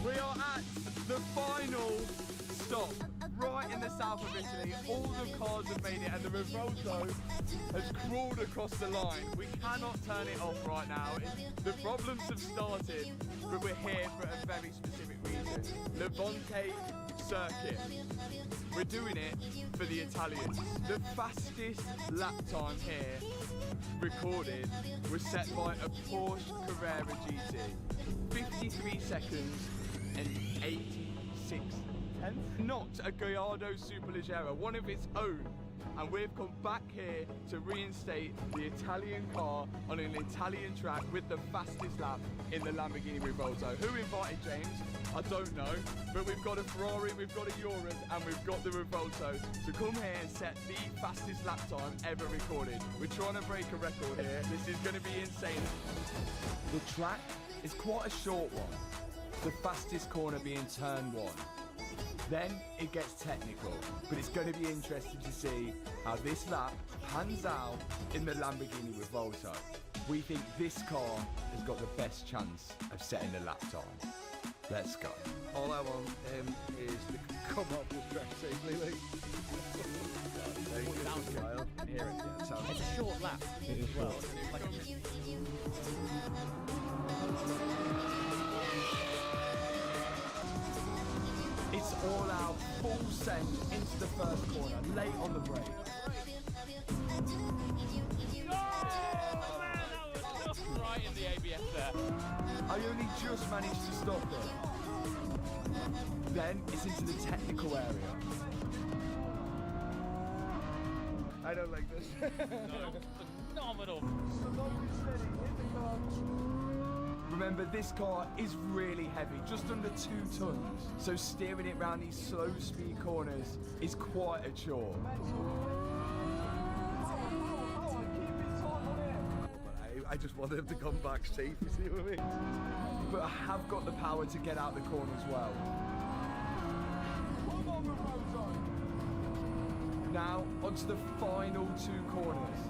We are at the final stop, right in the south of Italy. All the cars have made it and the Revolto has crawled across the line. We cannot turn it off right now. The problems have started, but we're here for a very specific reason. Levante Circuit. We're doing it for the Italians. The fastest lap time here recorded was set by a Porsche Carrera GT. 53 seconds and 86 tenths. Not a Gallardo Superleggera, one of its own. And we've come back here to reinstate the Italian car on an Italian track with the fastest lap in the Lamborghini Revolto. Who invited James? I don't know, but we've got a Ferrari, we've got a Urus, and we've got the Revolto to come here and set the fastest lap time ever recorded. We're trying to break a record here. This is going to be insane. The track is quite a short one, the fastest corner being turn 1. Then it gets technical, but it's going to be interesting to see how this lap pans out in the Lamborghini Revolto. We think this car has got the best chance of setting the lap time. Let's go. All I want is to come up with track safely, like. It's a short lap as well. Like It's all out, full send into the first corner, late on the brake. right in the ABS there. I only just managed to stop it. Then it's into the technical area. I don't like this. Phenomenal. Remember, this car is really heavy, just under 2 tons. So steering it around these slow speed corners is quite a chore. I just want them to come back safe, you see what I mean? But I have got the power to get out the corner as well. Now, onto the final 2 corners.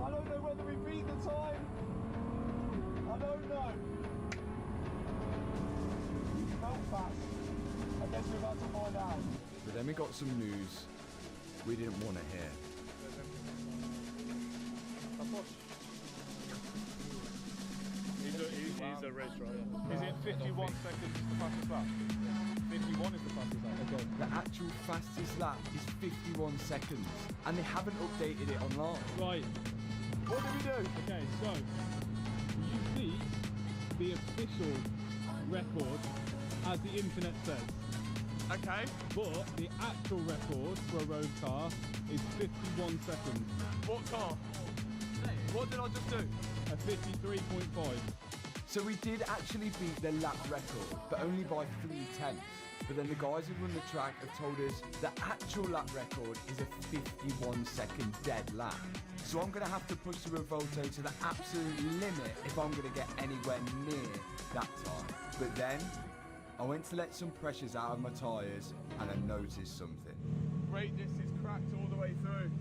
I don't know whether we beat the time. I don't know. Felt fast. I guess we're about to find out. But then we got some news we didn't want to hear. He's a race driver. Is it 51 seconds the fastest lap? 51 is the fastest lap. Okay. The actual fastest lap is 51 seconds, and they haven't updated it online. Right. What do we do? Okay, so you beat the official record as the internet says. Okay. But the actual record for a road car is 51 seconds. What car? What did I just do? A 53.5. So we did actually beat the lap record, but only by 3/10. But then the guys who run the track have told us the actual lap record is a 51 second dead lap. So I'm going to have to push the Revolto to the absolute limit if I'm going to get anywhere near that time. But then I went to let some pressures out of my tyres and I noticed something. Brake disc is cracked all the way through.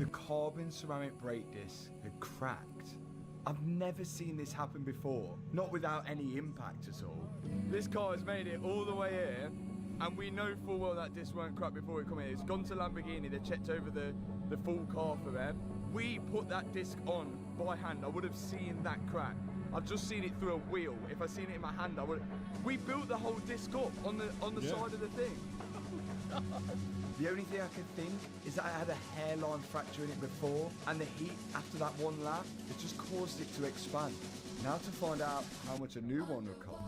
The carbon ceramic brake disc had cracked. I've never seen this happen before, not without any impact at all. This car has made it all the way here, and we know full well that disc weren't cracked before it come here. It's gone to Lamborghini, they checked over the full car for them. We put that disc on by hand. I would have seen that crack. I've just seen it through a wheel. If I'd seen it in my hand, I would. We built the whole disc up on the side of the thing. The only thing I could think is that I had a hairline fracture in it before, and the heat after that one lap, it just caused it to expand. Now to find out how much a new one would cost.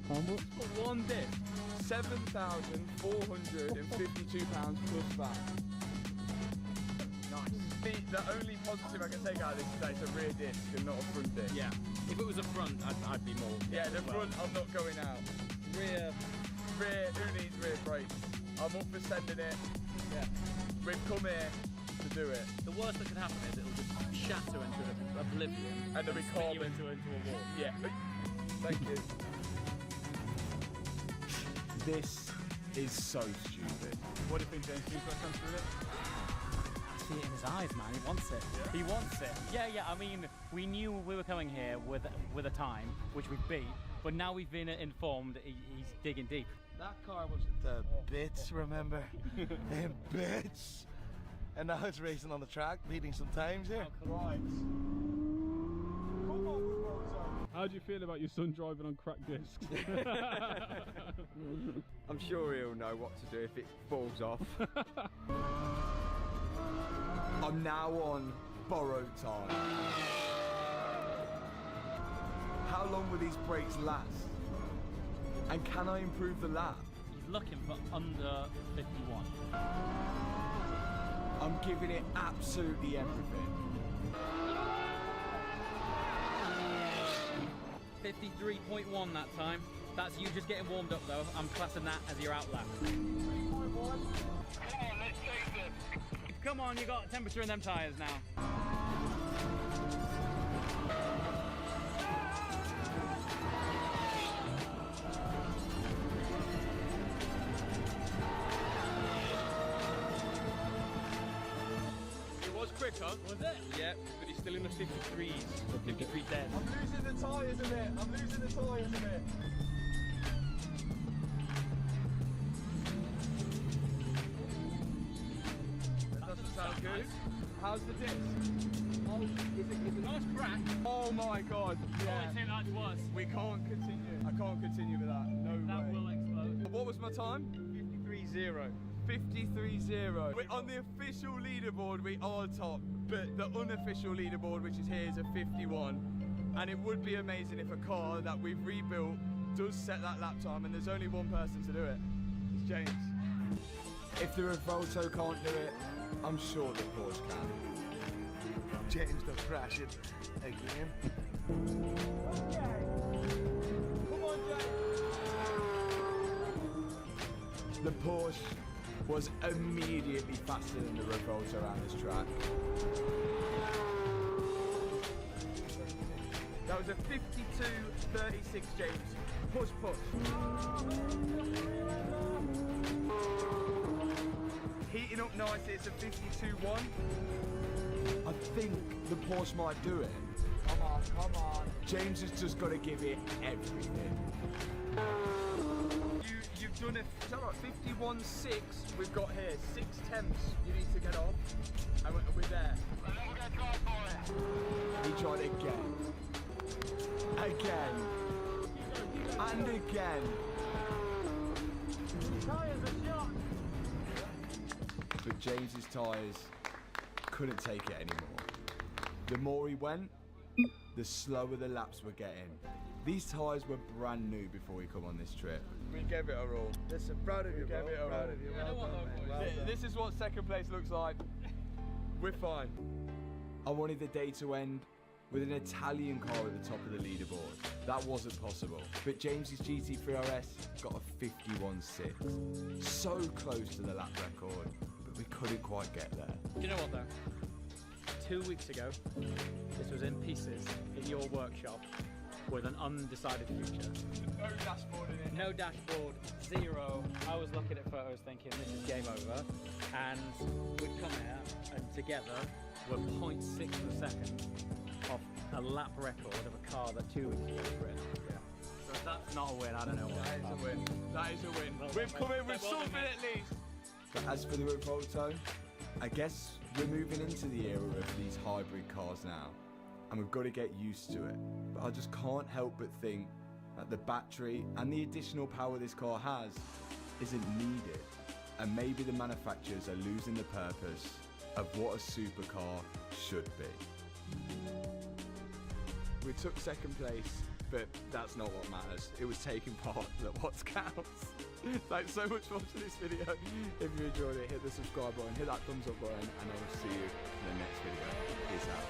How much? For one disc, £7,452 plus VAT. Nice. The only positive I can take out of this is that it's a rear disc and not a front disc. Yeah. If it was a front, I'd be more. Yeah, the front, I'm not going out. Rear, who needs rear brakes? I'm up for sending it. Yeah. We've come here to do it. The worst that could happen is it'll just shatter into oblivion And then we spin you carbon. into a wall. Yeah. Thank you. This is so stupid. What do you think, James? Do you think I come through it? See it in his eyes, man. He wants it. Yeah. He wants it. Yeah. I mean, we knew we were coming here with a time, which we beat, but now we've been informed he's digging deep. That car was the bits, remember? Them bits. And now it's racing on the track, beating some times here. Right. Come on, Rosa. How do you feel about your son driving on cracked discs? I'm sure he'll know what to do if it falls off. I'm now on borrowed time. How long will these brakes last? And can I improve the lap? He's looking for under 51. I'm giving it absolutely everything. 53.1 that time. That's you just getting warmed up though. I'm classing that as your out lap. Come on, you got temperature in them tyres now. It was quicker. Was it? Yeah, but he's still in the 53s. 53 dead. I'm losing the tyres a bit. That doesn't sound good. How's the disc? Oh, is it nice crack? Oh my god. Yeah. Oh, it's like it was. We can't continue. I can't continue with that. No That way. will explode. What was my time? 53-0. 53-0. We're on the official leaderboard, we are top, but the unofficial leaderboard, which is here, is a 51. And it would be amazing if a car that we've rebuilt does set that lap time, and there's only one person to do it. It's James. If the Revolto can't do it, I'm sure the Porsche can. James the crash it again. Come on, James. The Porsche was immediately faster than the Revolto around this track. That was a 52.36, James. Push. Heating up nicely, it's a 52.1. I think the Porsche might do it. Come on. James has just got to give it everything. You've done it. Is that right? 51.6 we've got here. 6 tenths you need to get off. And we're there. He tried again. And again. But James's tyres couldn't take it anymore. The more he went, the slower the laps were getting. These tyres were brand new before we come on this trip. We gave it a roll. Listen, proud of you, bro. Proud of you. Well done, mate. Well done. This is what second place looks like. We're fine. I wanted the day to end with an Italian car at the top of the leaderboard. That wasn't possible. But James's GT3 RS got a 51.6. So close to the lap record, but we couldn't quite get there. Do you know what though? 2 weeks ago, this was in pieces in your workshop with an undecided future. No dashboard in it. No dashboard, zero. I was looking at photos thinking this is game over, and we'd come here and together we're 0.6 of a second off a lap record of a car that 2 weeks ago was written. Yeah. So if that's not a win, I don't know what. That is a win. That is a win. We've come in with something at least. But as for the Revolto, I guess we're moving into the era of these hybrid cars now, and we've got to get used to it. But I just can't help but think that the battery and the additional power this car has isn't needed, and maybe the manufacturers are losing the purpose of what a supercar should be. We took second place, but that's not what matters. It was taking part that what counts. Thanks so much for watching this video. If you enjoyed it, hit the subscribe button, hit that thumbs up button, and I will see you in the next video. Peace out.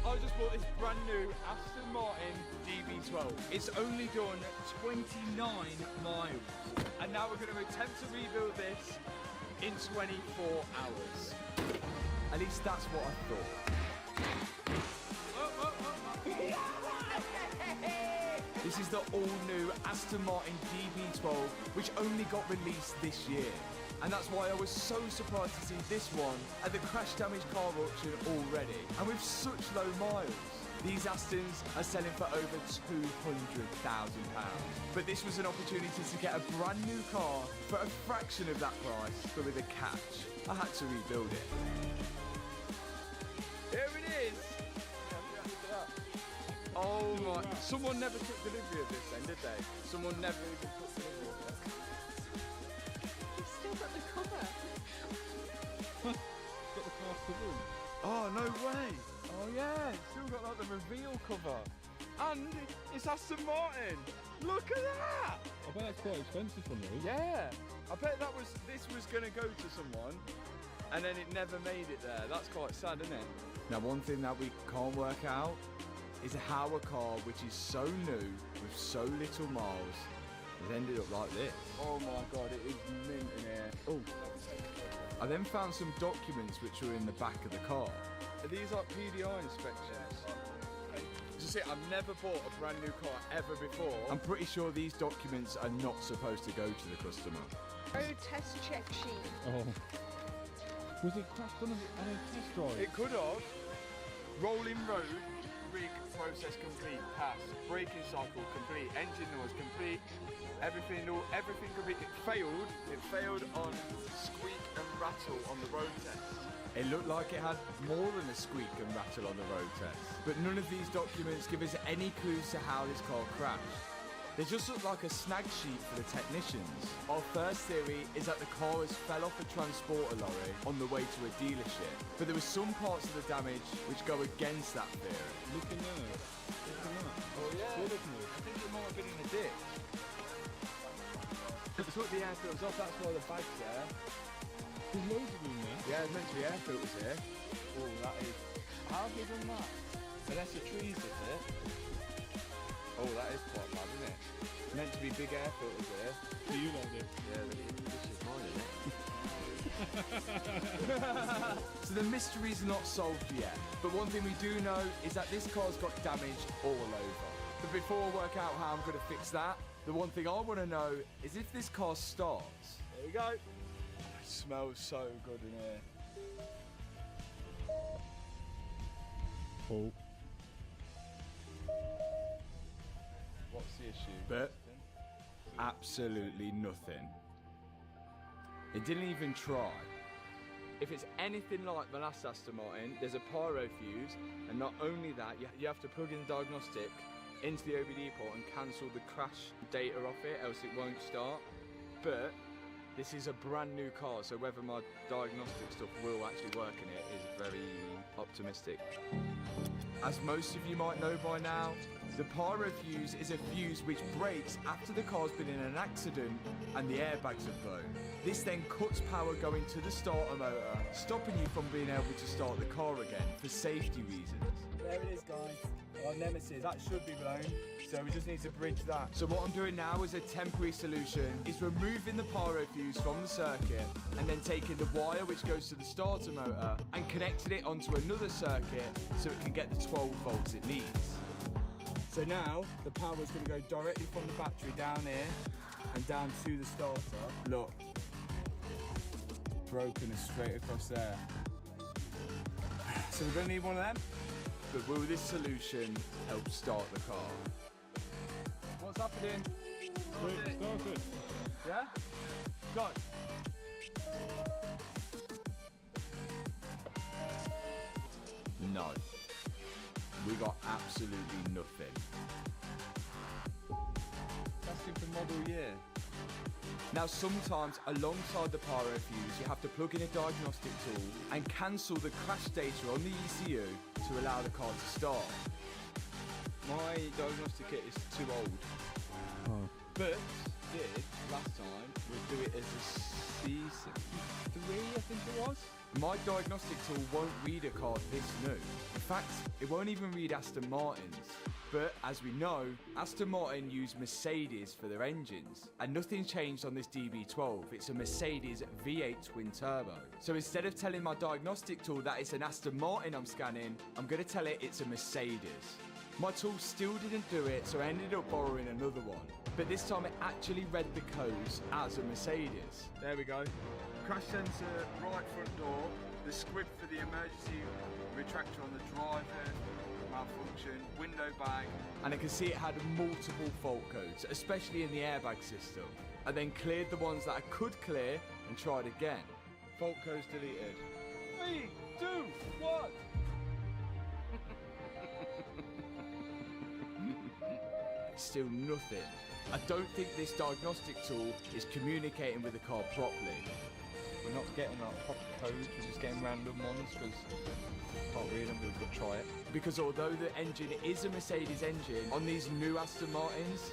I just bought this brand new Aston Martin DB12. It's only done 29 miles. And now we're going to attempt to rebuild this in 24 hours. At least that's what I thought. This is the all-new Aston Martin DB12, which only got released this year. And that's why I was so surprised to see this one at the Crash Damage car auction already. And with such low miles, these Astons are selling for over £200,000. But this was an opportunity to get a brand new car for a fraction of that price, but with a catch. I had to rebuild it. Here it is! Oh my, someone never took delivery of this then, did they? Someone never even took delivery of it. Still got the cover. Got the car cover. Oh, no way. Oh yeah, it's still got like the reveal cover. And it's Aston Martin. Look at that. I bet that's quite expensive for me. Yeah. I bet this was going to go to someone and then it never made it there. That's quite sad, isn't it? Now, one thing that we can't work out is how a car which is so new with so little miles has ended up like this. Oh my God, it is mint in here. Oh. I then found some documents which were in the back of the car. Are these like PDI inspections? Just it, I've never bought a brand new car ever before. I'm pretty sure these documents are not supposed to go to the customer. Road test check sheet. Oh. Was it crashed on a test drive? It could have. Rolling road, rig process complete, pass. Braking cycle complete, engine noise complete. Everything complete. It failed on squeak and rattle on the road test. It looked like it had more than a squeak and rattle on the road test. But none of these documents give us any clues to how this car crashed. They just look like a snag sheet for the technicians. Our first theory is that the car has fell off a transporter lorry on the way to a dealership. But there were some parts of the damage which go against that theory. Look in there. Look at that. Oh yeah. I think it might have been in a ditch. I took the air filters off, that's why the bag's there. There's loads of them there. Yeah, there's meant to be air filters here. Oh, that is... How have they done that? Unless the trees is it? Oh, that is quite bad, isn't it? Meant to be big air filters here. Do you like it? Yeah, this is mine, isn't it? So the mystery's not solved yet. But one thing we do know is that this car's got damage all over. But before I work out how I'm going to fix that, the one thing I want to know is if this car starts. There we go. It smells so good in here. Oh. What's the issue? But absolutely nothing. It didn't even try. If it's anything like the last Aston Martin, there's a pyro fuse, and not only that, you have to plug in the diagnostic into the OBD port and cancel the crash data off it, else it won't start. But this is a brand new car, so whether my diagnostic stuff will actually work in it is very optimistic. As most of you might know by now, the pyro fuse is a fuse which breaks after the car's been in an accident and the airbags have blown. This then cuts power going to the starter motor, stopping you from being able to start the car again for safety reasons. There it is, guys. Our nemesis. That should be blown, so we just need to bridge that. So what I'm doing now as a temporary solution is removing the pyro fuse from the circuit and then taking the wire which goes to the starter motor and connecting it onto another circuit so it can get the 12 volts it needs. So now the power is going to go directly from the battery down here and down to the starter. Look, broken is straight across there. So we're going to need one of them. But will this solution help start the car? What's happening? Started. Yeah? Go. No. We got absolutely nothing. Asking for model year. Now sometimes alongside the pyro fuse you have to plug in a diagnostic tool and cancel the crash data on the ECU to allow the car to start. My diagnostic kit is too old. Oh. But did last time we do it as a C63, I think it was. My diagnostic tool won't read a car this new. In fact, it won't even read Aston Martins. But as we know, Aston Martin use Mercedes for their engines, and nothing's changed on this DB12. It's a Mercedes V8 twin turbo. So instead of telling my diagnostic tool that it's an Aston Martin I'm scanning, I'm going to tell it it's a Mercedes. My tool still didn't do it, so I ended up borrowing another one. But this time it actually read the codes as a Mercedes. There we go. Crash sensor, right front door, the squib for the emergency retractor on the driver, malfunction, window bag. And I can see it had multiple fault codes, especially in the airbag system. I then cleared the ones that I could clear and tried again. Fault codes deleted. 3, 2, 1. Still nothing. I don't think this diagnostic tool is communicating with the car properly. We're not getting our proper codes, we're just getting random ones because can't read them, but we'll try it. Because although the engine is a Mercedes engine, on these new Aston Martins,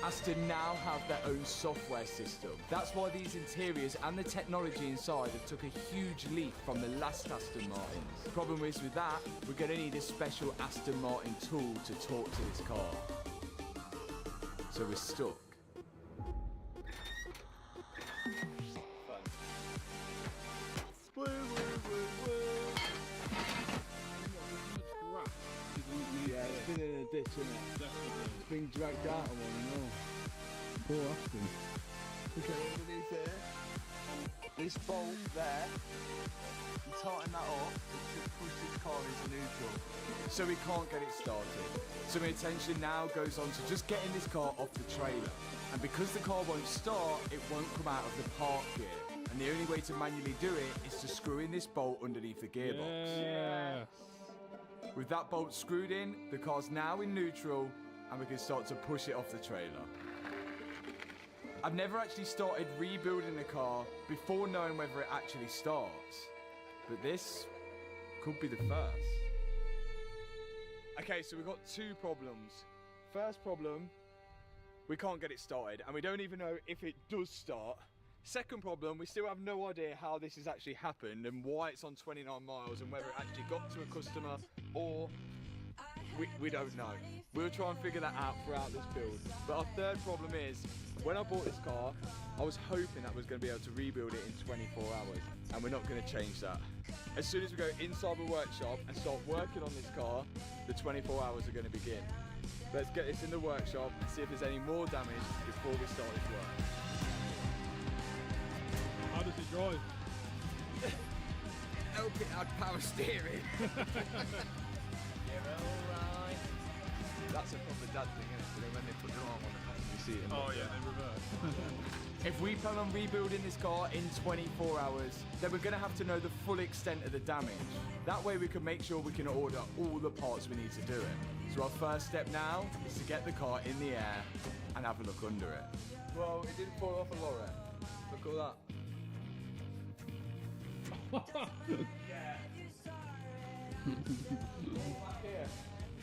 Aston now have their own software system. That's why these interiors and the technology inside have took a huge leap from the last Aston Martins. The problem is with that, we're going to need a special Aston Martin tool to talk to this car. So we're stuck. Yeah, it's been in a ditch, isn't it? It's been dragged out of one, you know. Poor Aston. Okay, underneath here. This bolt there, you tighten that up, it should push this car into neutral. So we can't get it started. So my attention now goes on to just getting this car off the trailer. And because the car won't start, it won't come out of the park gear. And the only way to manually do it is to screw in this bolt underneath the gearbox. Yeah. With that bolt screwed in, the car's now in neutral and we can start to push it off the trailer. I've never actually started rebuilding the car before knowing whether it actually starts. But this could be the first. Okay, so we've got two problems. First problem, we can't get it started and we don't even know if it does start. Second problem, we still have no idea how this has actually happened and why it's on 29 miles and whether it actually got to a customer or we don't know. We'll try and figure that out throughout this build. But our third problem is, when I bought this car, I was hoping that I was going to be able to rebuild it in 24 hours and we're not going to change that. As soon as we go inside the workshop and start working on this car, the 24 hours are going to begin. Let's get this in the workshop and see if there's any more damage before we start this work. How does it drive? Help it had power steering. You're alright. That's a proper dad thing, isn't it? You know, when they put their arm on the passenger seat and Oh yeah, they reverse. If we plan on rebuilding this car in 24 hours, then we're going to have to know the full extent of the damage. That way we can make sure we can order all the parts we need to do it. So our first step now is to get the car in the air and have a look under it. Well, it didn't fall off a lorry. Look at that.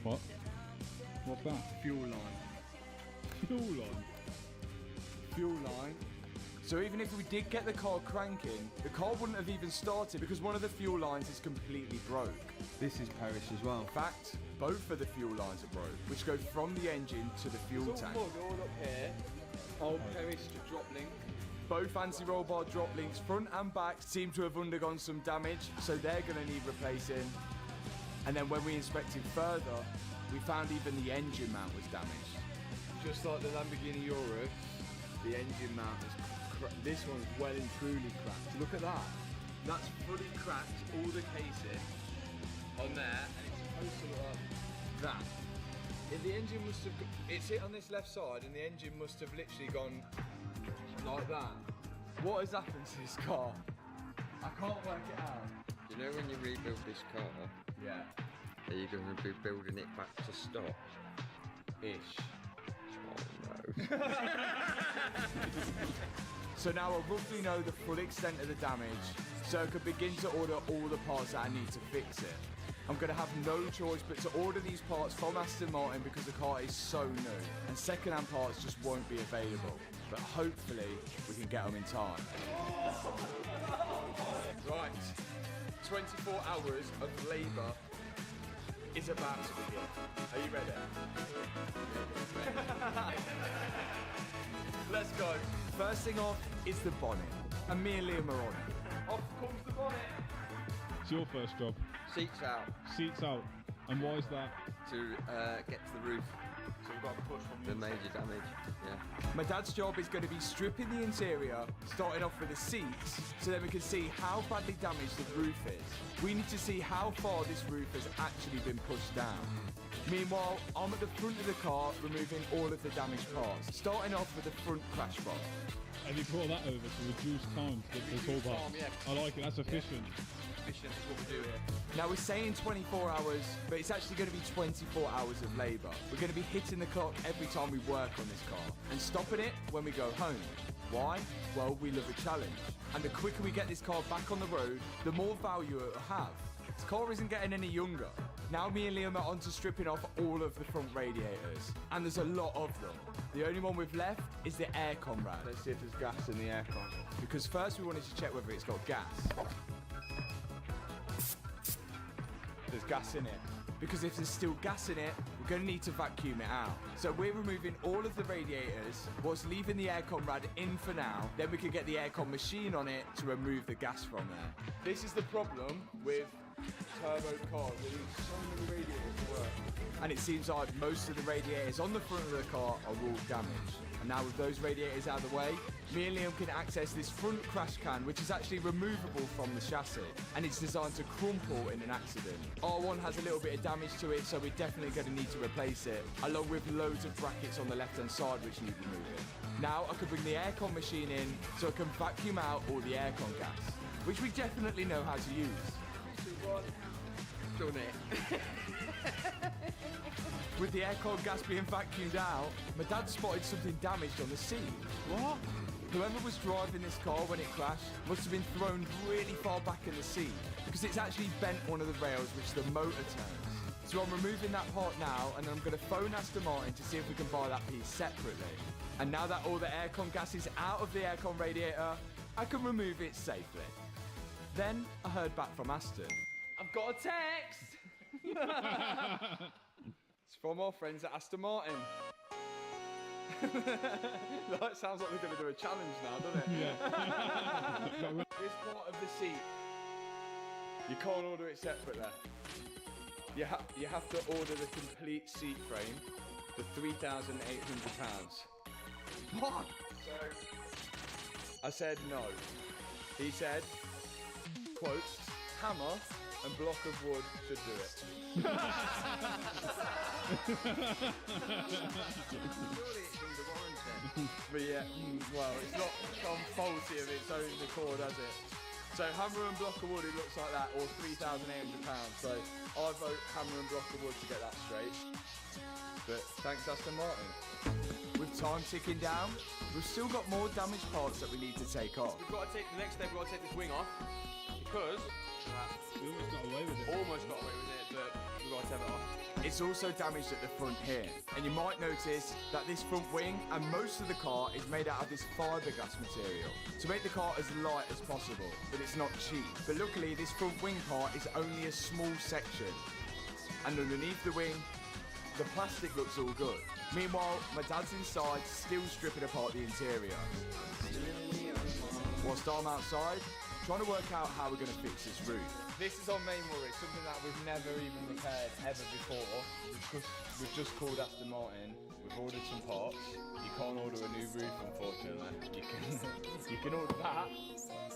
What? What's that? Fuel line. Fuel line. Fuel line. So even if we did get the car cranking, the car wouldn't have even started because one of the fuel lines is completely broke. This is perished as well. In fact, both of the fuel lines are broke, which go from the engine to the fuel It's all tank. mud all up here. Old perished drop link. Both anti-roll bar drop links, front and back, seem to have undergone some damage, so they're going to need replacing. And then when we inspected further, we found even the engine mount was damaged. Just like the Lamborghini Urus, the engine mount is this one's well and truly cracked. Look at that. That's fully cracked, all the casing on there, and it's supposed to look like that. If the engine must have, it's hit on this left side, and the engine must have literally gone like that. What has happened to this car? I can't work it out. You know when you rebuild this car, Yeah. are you going to be building it back to stock? Ish. Oh no. So now I roughly know the full extent of the damage, so I can begin to order all the parts that I need to fix it. I'm going to have no choice but to order these parts from Aston Martin because the car is so new, and second-hand parts just won't be available. But hopefully, we can get them in time. Right. 24 hours of labour is about to begin. Are you ready? Let's go. First thing off is the bonnet, and me and Liam are on it. Off comes the bonnet. It's your first job. Seats out Seats out. And why is that? to get to the roof. So we've got to push from The major damage. Yeah. My dad's job is going to be stripping the interior, starting off with the seats, so then we can see how badly damaged the roof is. We need to see how far this roof has actually been pushed down. Meanwhile, I'm at the front of the car, removing all of the damaged parts, starting off with the front crash bar. Have you brought that over to reduce time to get the toolbox? time, yeah. I like it, that's efficient. Efficient is what we do here. Now we're saying 24 hours, but it's actually going to be 24 hours of labour. We're going to be hitting the clock every time we work on this car, and stopping it when we go home. Why? Well, we love a challenge. And the quicker we get this car back on the road, the more value it will have. This car isn't getting any younger. Now me and Liam are on to stripping off all of the front radiators. And there's a lot of them. The only one we've left is the aircon rad. Let's see if there's gas in the aircon. Because first we wanted to check whether it's got gas. There's gas in it. Because if there's still gas in it, we're going to need to vacuum it out. So we're removing all of the radiators, whilst leaving the aircon rad in for now. Then we can get the aircon machine on it to remove the gas from there. This is the problem with turbo cars. They need so many radiators to work. And it seems like most of the radiators on the front of the car are all damaged. And now with those radiators out of the way, me and Liam can access this front crash can, which is actually removable from the chassis. And it's designed to crumple in an accident. R1 has a little bit of damage to it, so we're definitely going to need to replace it, along with loads of brackets on the left-hand side which need removing. Now I can bring the aircon machine in, so I can vacuum out all the aircon gas, which we definitely know how to use. Done it. With the aircon gas being vacuumed out, my dad spotted something damaged on the seat. What? Whoever was driving this car when it crashed must have been thrown really far back in the seat, because it's actually bent one of the rails which the motor turns. So I'm removing that part now, and I'm going to phone Aston Martin to see if we can buy that piece separately. And now that all the aircon gas is out of the aircon radiator, I can remove it safely. Then I heard back from Aston. I've got a text! It's from our friends at Aston Martin. That sounds like we're going to do a challenge now, doesn't it? Yeah. This part of the seat, you can't order it separately. You have to order the complete seat frame for £3,800. What? So I said no. He said, quote, hammer and block of wood should do it. Surely it's under warranty. But yeah, well, it's not some faulty of its own accord, has it? So hammer and block of wood, it looks like that, or £3,800. So I vote hammer and block of wood to get that straight. But thanks Aston Martin. with time ticking down, we've still got more damaged parts that we need to take off. We've got to take the next step. We've got to take this wing off because We almost got away with it. almost got away with it, but we've got to take it off. It's also damaged at the front here, and you might notice that this front wing and most of the car is made out of this fiberglass material to make the car as light as possible, but it's not cheap. But luckily this front wing part is only a small section, and underneath the wing the plastic looks all good. Meanwhile, my dad's inside still stripping apart the interior, whilst I'm outside trying to work out how we're going to fix this roof. This is our main worry, something that we've never even repaired ever before. We've just called Aston Martin, we've ordered some parts. You can't order a new roof, unfortunately. You can order that,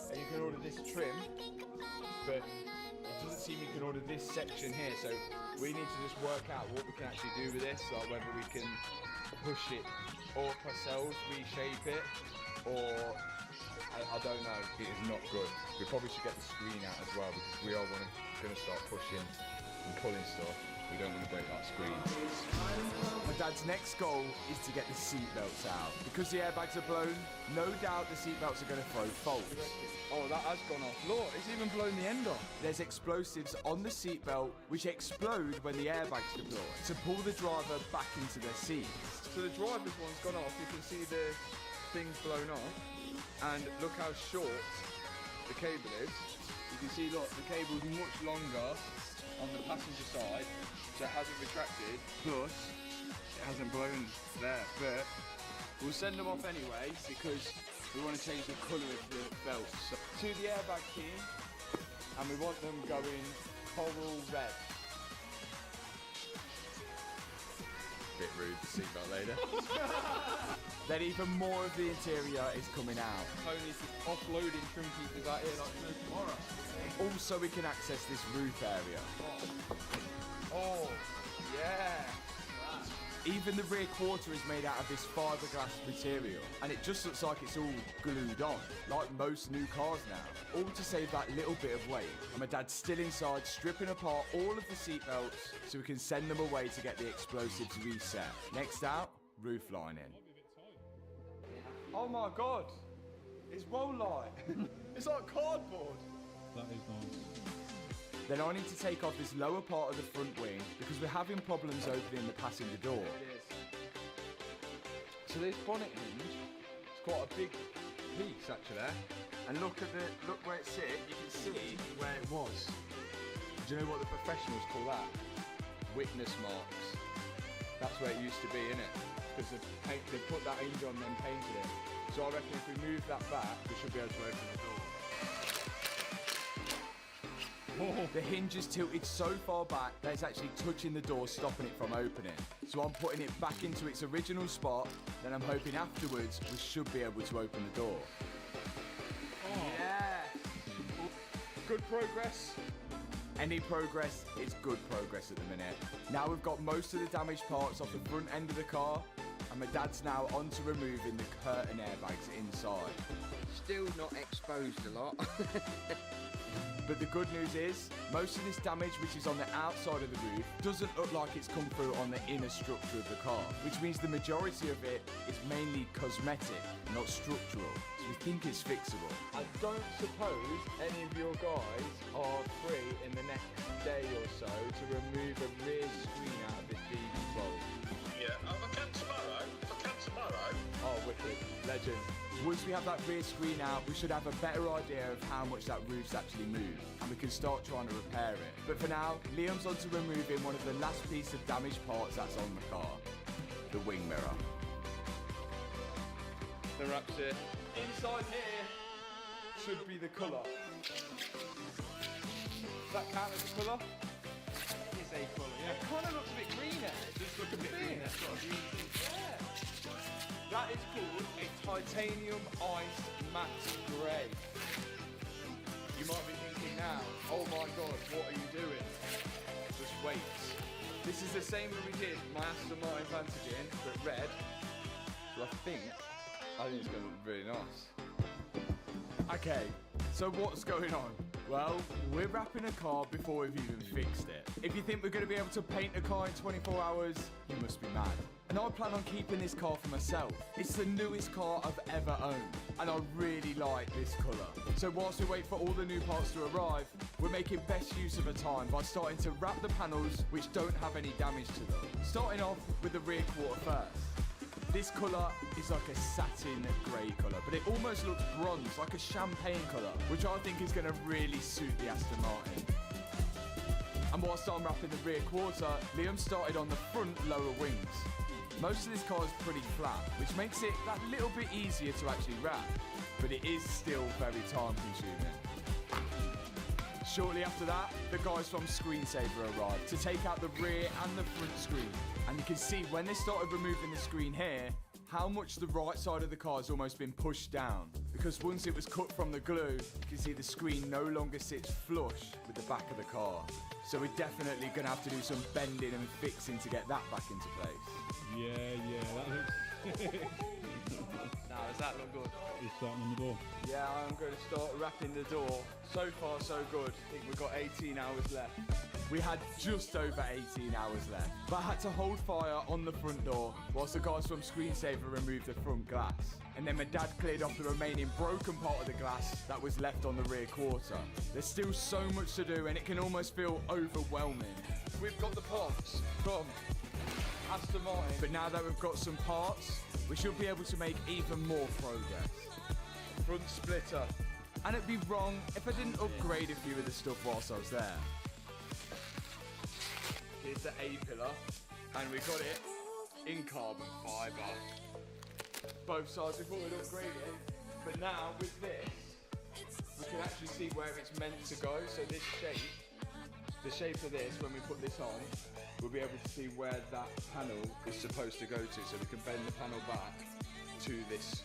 and you can order this trim, but it doesn't seem you can order this section here, so we need to just work out what we can actually do with this, like whether we can push it up ourselves, reshape it, or I don't know. It is not good. We probably should get the screen out as well because we are going to start pushing and pulling stuff. We don't want to break that screen. My dad's next goal is to get the seat belts out. Because the airbags are blown, no doubt the seat belts are going to throw faults. Oh, that has gone off. Look, it's even blown the end off. There's explosives on the seatbelt which explode when the airbags deploy to pull the driver back into their seat. So the driver's one's gone off. You can see the thing's blown off. And look how short the cable is. You can see, look, the cable's much longer on the passenger side, so it hasn't retracted, plus it hasn't blown there. But we'll send them off anyway because we want to change the colour of the belts. So, to the airbag team, and we want them going coral red. Bit rude, the seatbelt later. Then even more of the interior is coming out. Tony's just offloading trim pieces out here like no tomorrow. Also we can access this roof area. Oh, yeah. Even the rear quarter is made out of this fiberglass material, and it just looks like it's all glued on, like most new cars now. All to save that little bit of weight. And my dad's still inside stripping apart all of the seatbelts so we can send them away to get the explosives reset. Next out, roof lining. Oh my god, it's roll light. It's like cardboard. That is nice. Then I need to take off this lower part of the front wing because we're having problems opening the passenger door. It is. So this bonnet hinge, it's quite a big piece actually. And look where it sits, you can see where it was. Do you know what the professionals call that? Witness marks. That's where it used to be, innit? Because they put that hinge on and then painted it. So I reckon if we move that back, we should be able to open the door. The hinge is tilted so far back that it's actually touching the door, stopping it from opening. So I'm putting it back into its original spot, then I'm hoping afterwards we should be able to open the door. Oh. Yeah! Good progress. Any progress is good progress at the minute. Now we've got most of the damaged parts off the front end of the car, and my dad's now on to removing the curtain airbags inside. Still not exposed a lot. But the good news is, most of this damage which is on the outside of the roof doesn't look like it's come through on the inner structure of the car, which means the majority of it is mainly cosmetic, not structural. So we think it's fixable. I don't suppose any of your guys are free in the next day or so to remove a rear screen out of this DB12. Yeah, I can tomorrow. I can tomorrow. Oh, wicked. Legend. Once we have that rear screen out, we should have a better idea of how much that roof's actually moved, and we can start trying to repair it. But for now, Liam's on to removing one of the last piece of damaged parts that's on the car, the wing mirror. The wraps here. Inside here should be the colour. Does that count as a colour? It's a colour, yeah. It kind of looks a bit greener. It does look a bit greener. It's got a green thing. Yeah. That is called a titanium ice matte grey. You might be thinking now, oh my god, what are you doing? Just wait. This is the same that we did my Aston Martin Vantage in, but red. So I think it's going to look really nice. Okay, So what's going on? Well, we're wrapping a car before we've even fixed it. If you think we're going to be able to paint a car in 24 hours, you must be mad. And I plan on keeping this car for myself. It's the newest car I've ever owned, and I really like this colour. So whilst we wait for all the new parts to arrive, we're making best use of the time by starting to wrap the panels which don't have any damage to them. Starting off with the rear quarter first. This colour is like a satin grey colour, but it almost looks bronze, like a champagne colour, which I think is going to really suit the Aston Martin. And whilst I'm wrapping the rear quarter, Liam started on the front lower wings. Most of this car is pretty flat, which makes it that little bit easier to actually wrap, but it is still very time consuming. Shortly after that, the guys from Screensaver arrived to take out the rear and the front screen. And you can see when they started removing the screen here, how much the right side of the car has almost been pushed down. Because once it was cut from the glue, you can see the screen no longer sits flush with the back of the car. So we're definitely going to have to do some bending and fixing to get that back into place. Yeah, that looks... Now, does that look good? He's starting on the door. Yeah, I'm going to start wrapping the door. So far, so good. I think we've got 18 hours left. We had just over 18 hours left, but I had to hold fire on the front door whilst the guys from Screensaver removed the front glass. And then my dad cleared off the remaining broken part of the glass that was left on the rear quarter. There's still so much to do and it can almost feel overwhelming. We've got the parts from Aston Martin, but now that we've got some parts, we should be able to make even more progress. Front splitter. And it'd be wrong if I didn't upgrade a few of the stuff whilst I was there. Here's the A-pillar, and we got it in carbon fibre. Both sides before we'd upgrade it, but now with this, we can actually see where it's meant to go. So this shape, the shape of this, when we put this on, we'll be able to see where that panel is supposed to go to, so we can bend the panel back to this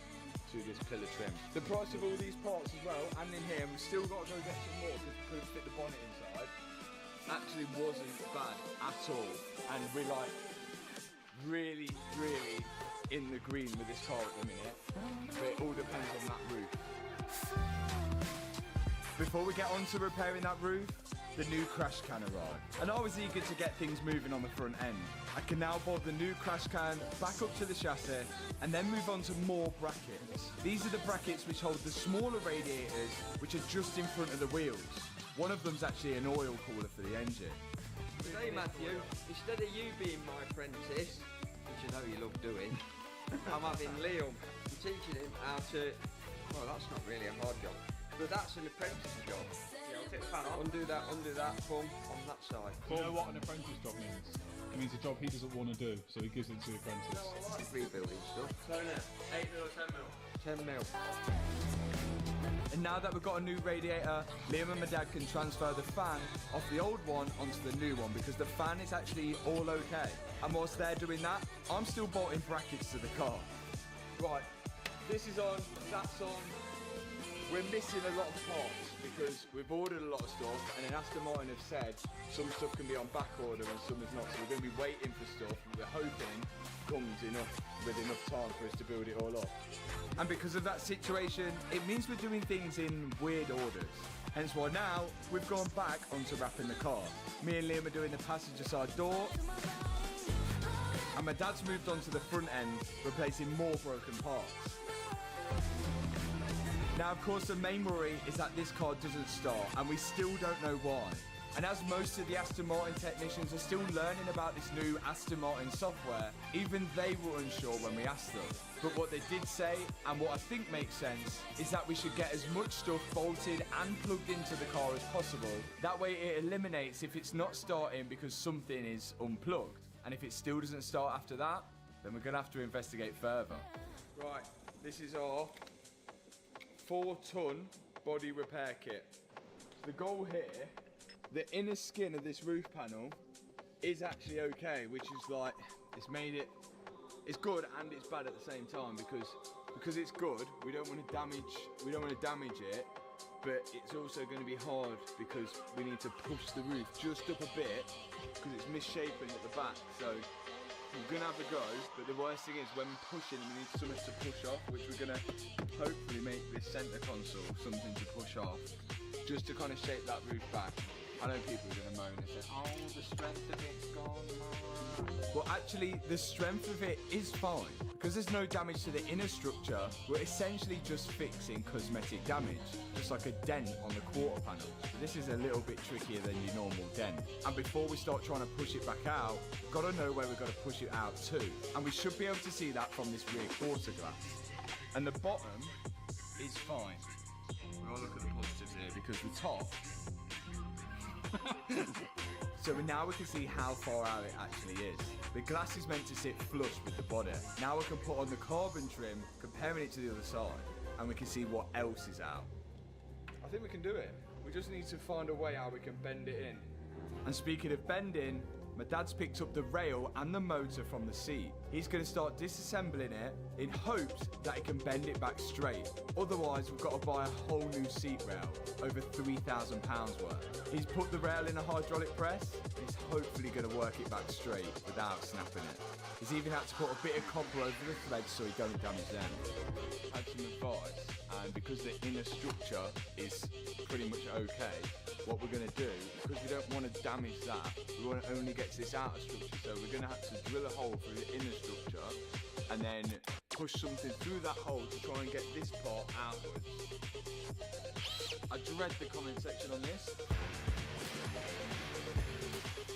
pillar trim. The price of all these parts as well, and in here, we've still got to go get some more because we couldn't fit the bonnet inside, actually wasn't bad at all. And we're like really in the green with this car at the minute, but it all depends on that roof. Before we get on to repairing that roof, the new crash can arrived, and I was eager to get things moving on the front end. I can now bolt the new crash can back up to the chassis and then move on to more brackets. These are the brackets which hold the smaller radiators which are just in front of the wheels. One of them's actually an oil cooler for the engine. Say, Matthew, instead of you being my apprentice, which I know you love doing, I'm having Liam. I'm teaching him how to... Well, that's not really a hard job, but that's an apprentice job. Yeah, I'll take the pan off. Undo that, boom, on that side. You know what an apprentice job means? It means a job he doesn't want to do, so he gives it to the apprentice. No, I like rebuilding stuff. So now, 8 mil or 10 mil? 10 mil. And now that we've got a new radiator, Liam and my dad can transfer the fan off the old one onto the new one because the fan is actually all okay. And whilst they're doing that, I'm still bolting brackets to the car. Right, this is on, that's on. We're missing a lot of parts because we've ordered a lot of stuff, and then Aston Martin have said some stuff can be on back order and some is not. So we're going to be waiting for stuff. We're hoping comes with enough time for us to build it all up. And because of that situation, it means we're doing things in weird orders. Hence why now we've gone back onto wrapping the car. Me and Liam are doing the passenger side door, and my dad's moved on to the front end, replacing more broken parts. Now, of course, the main worry is that this car doesn't start, and we still don't know why. And as most of the Aston Martin technicians are still learning about this new Aston Martin software, even they were unsure when we asked them. But what they did say, and what I think makes sense, is that we should get as much stuff bolted and plugged into the car as possible. That way it eliminates if it's not starting because something is unplugged. And if it still doesn't start after that, then we're going to have to investigate further. Right, this is our 4-ton body repair kit. The goal here, the inner skin of this roof panel is actually okay, which is like, it's made it, it's good and it's bad at the same time because it's good, we don't want to damage it, but it's also going to be hard because we need to push the roof just up a bit because it's misshapen at the back. So We're gonna have a go, but the worst thing is when pushing, we need something to push off, which we're gonna hopefully make this centre console something to push off, just to kind of shape that roof back. I know people are gonna moan and say, oh, the strength of it's gone. Well, actually, the strength of it is fine. Because there's no damage to the inner structure, we're essentially just fixing cosmetic damage, just like a dent on the quarter panel. But this is a little bit trickier than your normal dent. And before we start trying to push it back out, we've got to know where we've got to push it out to. And we should be able to see that from this rear quarter glass. And the bottom is fine. We've got to look at the positives here, because the top... So now we can see how far out it actually is. The glass is meant to sit flush with the body. Now we can put on the carbon trim, comparing it to the other side, and we can see what else is out. I think we can do it. We just need to find a way how we can bend it in. And speaking of bending, my dad's picked up the rail and the motor from the seat. He's going to start disassembling it in hopes that he can bend it back straight. Otherwise, we've got to buy a whole new seat rail, over £3,000 worth. He's put the rail in a hydraulic press. He's hopefully going to work it back straight without snapping it. He's even had to put a bit of copper over the threads so he don't damage them. Had some advice, and because the inner structure is pretty much okay, what we're going to do, because we don't want to damage that, we want to only get to this outer structure, so we're going to have to drill a hole through the inner structure and then push something through that hole to try and get this part outwards. I dread the comment section on this.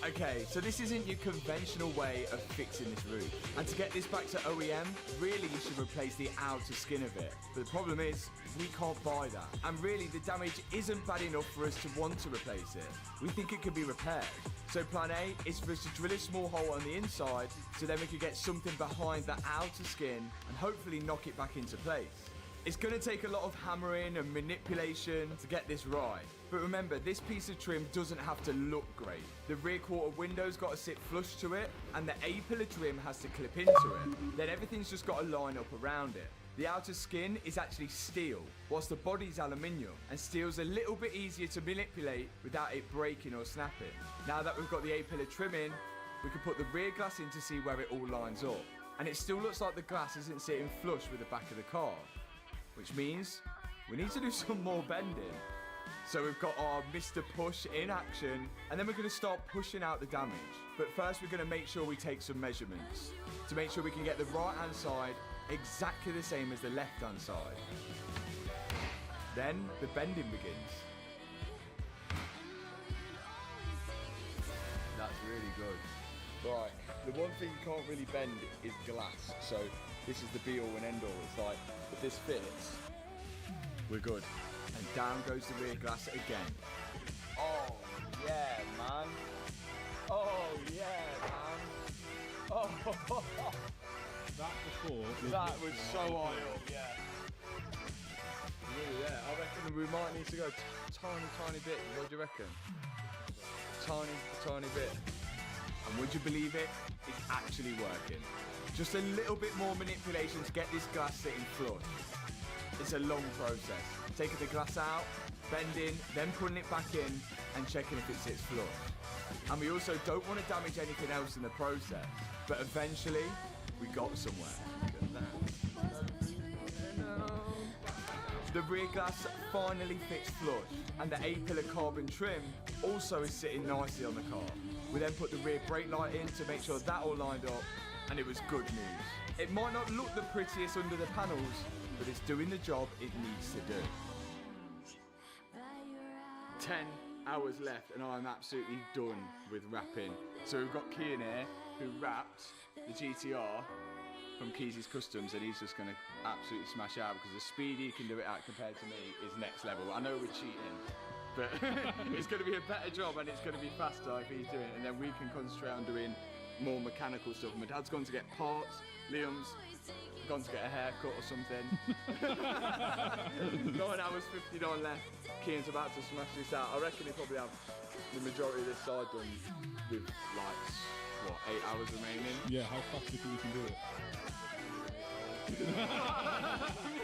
Okay, so this isn't your conventional way of fixing this roof. And to get this back to OEM, really you should replace the outer skin of it. But the problem is, we can't buy that. And really, the damage isn't bad enough for us to want to replace it. We think it can be repaired. So plan A is for us to drill a small hole on the inside, so then we can get something behind the outer skin and hopefully knock it back into place. It's going to take a lot of hammering and manipulation to get this right. But remember, this piece of trim doesn't have to look great. The rear quarter window's got to sit flush to it, and the A-pillar trim has to clip into it. Then everything's just got to line up around it. The outer skin is actually steel, whilst the body's aluminium, and steel's a little bit easier to manipulate without it breaking or snapping. Now that we've got the A-pillar trim in, we can put the rear glass in to see where it all lines up. And it still looks like the glass isn't sitting flush with the back of the car, which means we need to do some more bending. So we've got our Mr. Push in action, and then we're going to start pushing out the damage. But first we're going to make sure we take some measurements to make sure we can get the right-hand side exactly the same as the left-hand side. Then the bending begins. That's really good. Right, the one thing you can't really bend is glass, so this is the be-all and end-all. It's like, if this fits, we're good. And down goes the rear glass again. Oh, yeah, man. Oh, yeah, man. Oh, that before. That was so high up, yeah. Really, yeah. I reckon we might need to go tiny bit. What do you reckon? Tiny bit. And would you believe it? It's actually working. Just a little bit more manipulation to get this glass sitting flush. It's a long process. Taking the glass out, bending, then putting it back in and checking if it sits flush. And we also don't want to damage anything else in the process. But eventually, we got somewhere. Look at that. The rear glass finally fits flush, and the A-pillar carbon trim also is sitting nicely on the car. We then put the rear brake light in to make sure that all lined up, and it was good news. It might not look the prettiest under the panels, but it's doing the job it needs to do. 10 hours left and I'm absolutely done with wrapping. So we've got Kian here who wrapped the GTR from Keezy's Customs, and he's just going to absolutely smash out because the speed he can do it at compared to me is next level. I know we're cheating, but it's going to be a better job and it's going to be faster if he's doing it, and then we can concentrate on doing more mechanical stuff. My dad's gone to get parts, Liam's gone to get a haircut or something. 9 hours 59 left. Kian's about to smash this out. I reckon he'll probably have the majority of this side done with like, what, 8 hours remaining? Yeah, how fast do you think we can do it?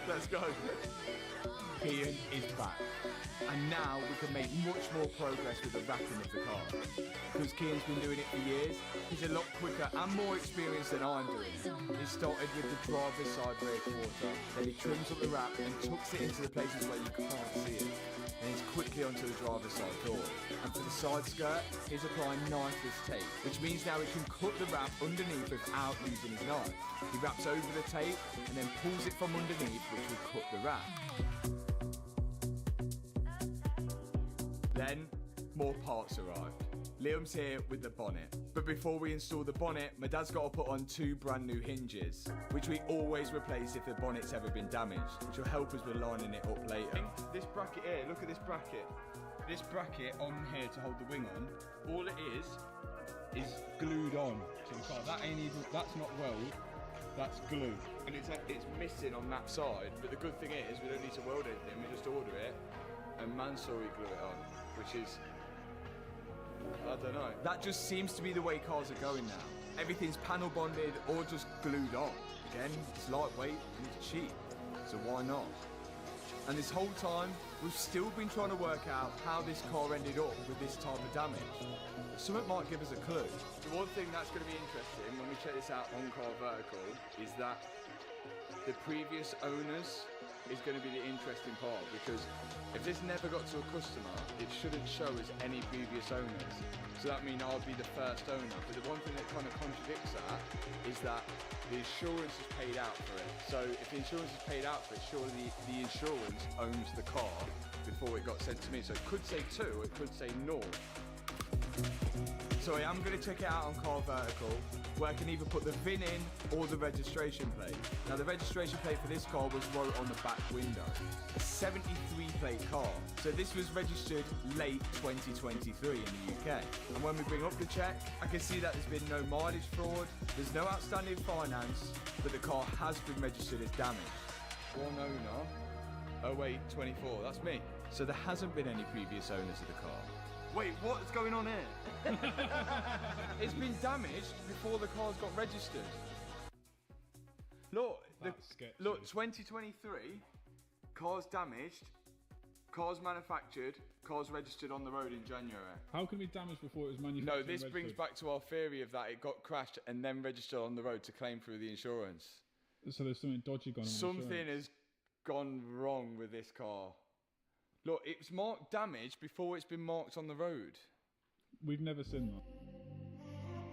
Let's go. Kian is back. And now we can make much more progress with the wrapping of the car. Because Kian's been doing it for years, he's a lot quicker and more experienced than I'm doing. He started with the driver's side rear quarter, then he trims up the wrap and tucks it into the places where you can't see it. Then he's quickly onto the driver's side door. And for the side skirt, he's applying knifeless tape, which means now he can cut the wrap underneath without using his knife. He wraps over the tape and then pulls it from underneath, which will cut the wrap. Then, more parts arrived. Liam's here with the bonnet. But before we install the bonnet, my dad's got to put on 2 brand new hinges, which we always replace if the bonnet's ever been damaged, which will help us with lining it up later. This bracket here, look at this bracket. This bracket on here to hold the wing on, all it is glued on to the car. That ain't even, that's not weld, that's glue. And it's missing on that side, but the good thing is we don't need to weld anything, we just order it and Mansory glue it on, which is, I don't know. That just seems to be the way cars are going now. Everything's panel bonded or just glued on. Again, it's lightweight and it's cheap, so why not? And this whole time, we've still been trying to work out how this car ended up with this type of damage. Something might give us a clue. The one thing that's going to be interesting when we check this out on Car Vertical is that the previous owners is going to be the interesting part, because if this never got to a customer, it shouldn't show as any previous owners. So that means I'll be the first owner. But the one thing that kind of contradicts that is that the insurance is paid out for it. So if the insurance is paid out for it, surely the insurance owns the car before it got sent to me. So it could say 2, or it could say 0. So I am going to check it out on Car Vertical, where I can either put the VIN in or the registration plate. Now the registration plate for this car was wrote on the back window. A 73 plate car. So this was registered late 2023 in the UK. And when we bring up the check, I can see that there's been no mileage fraud, there's no outstanding finance, but the car has been registered as damaged. One owner, 0824, that's me. So there hasn't been any previous owners of the car. Wait, what's going on here? It's been damaged before the car's got registered. Look, look, 2023, car's damaged, car's manufactured, car's registered on the road in January. How can it be damaged before it was manufactured? No, this brings back to our theory of that it got crashed and then registered on the road to claim through the insurance. So there's something dodgy gone on. Something has gone wrong with this car. Look, it's marked damaged before it's been marked on the road. We've never seen that.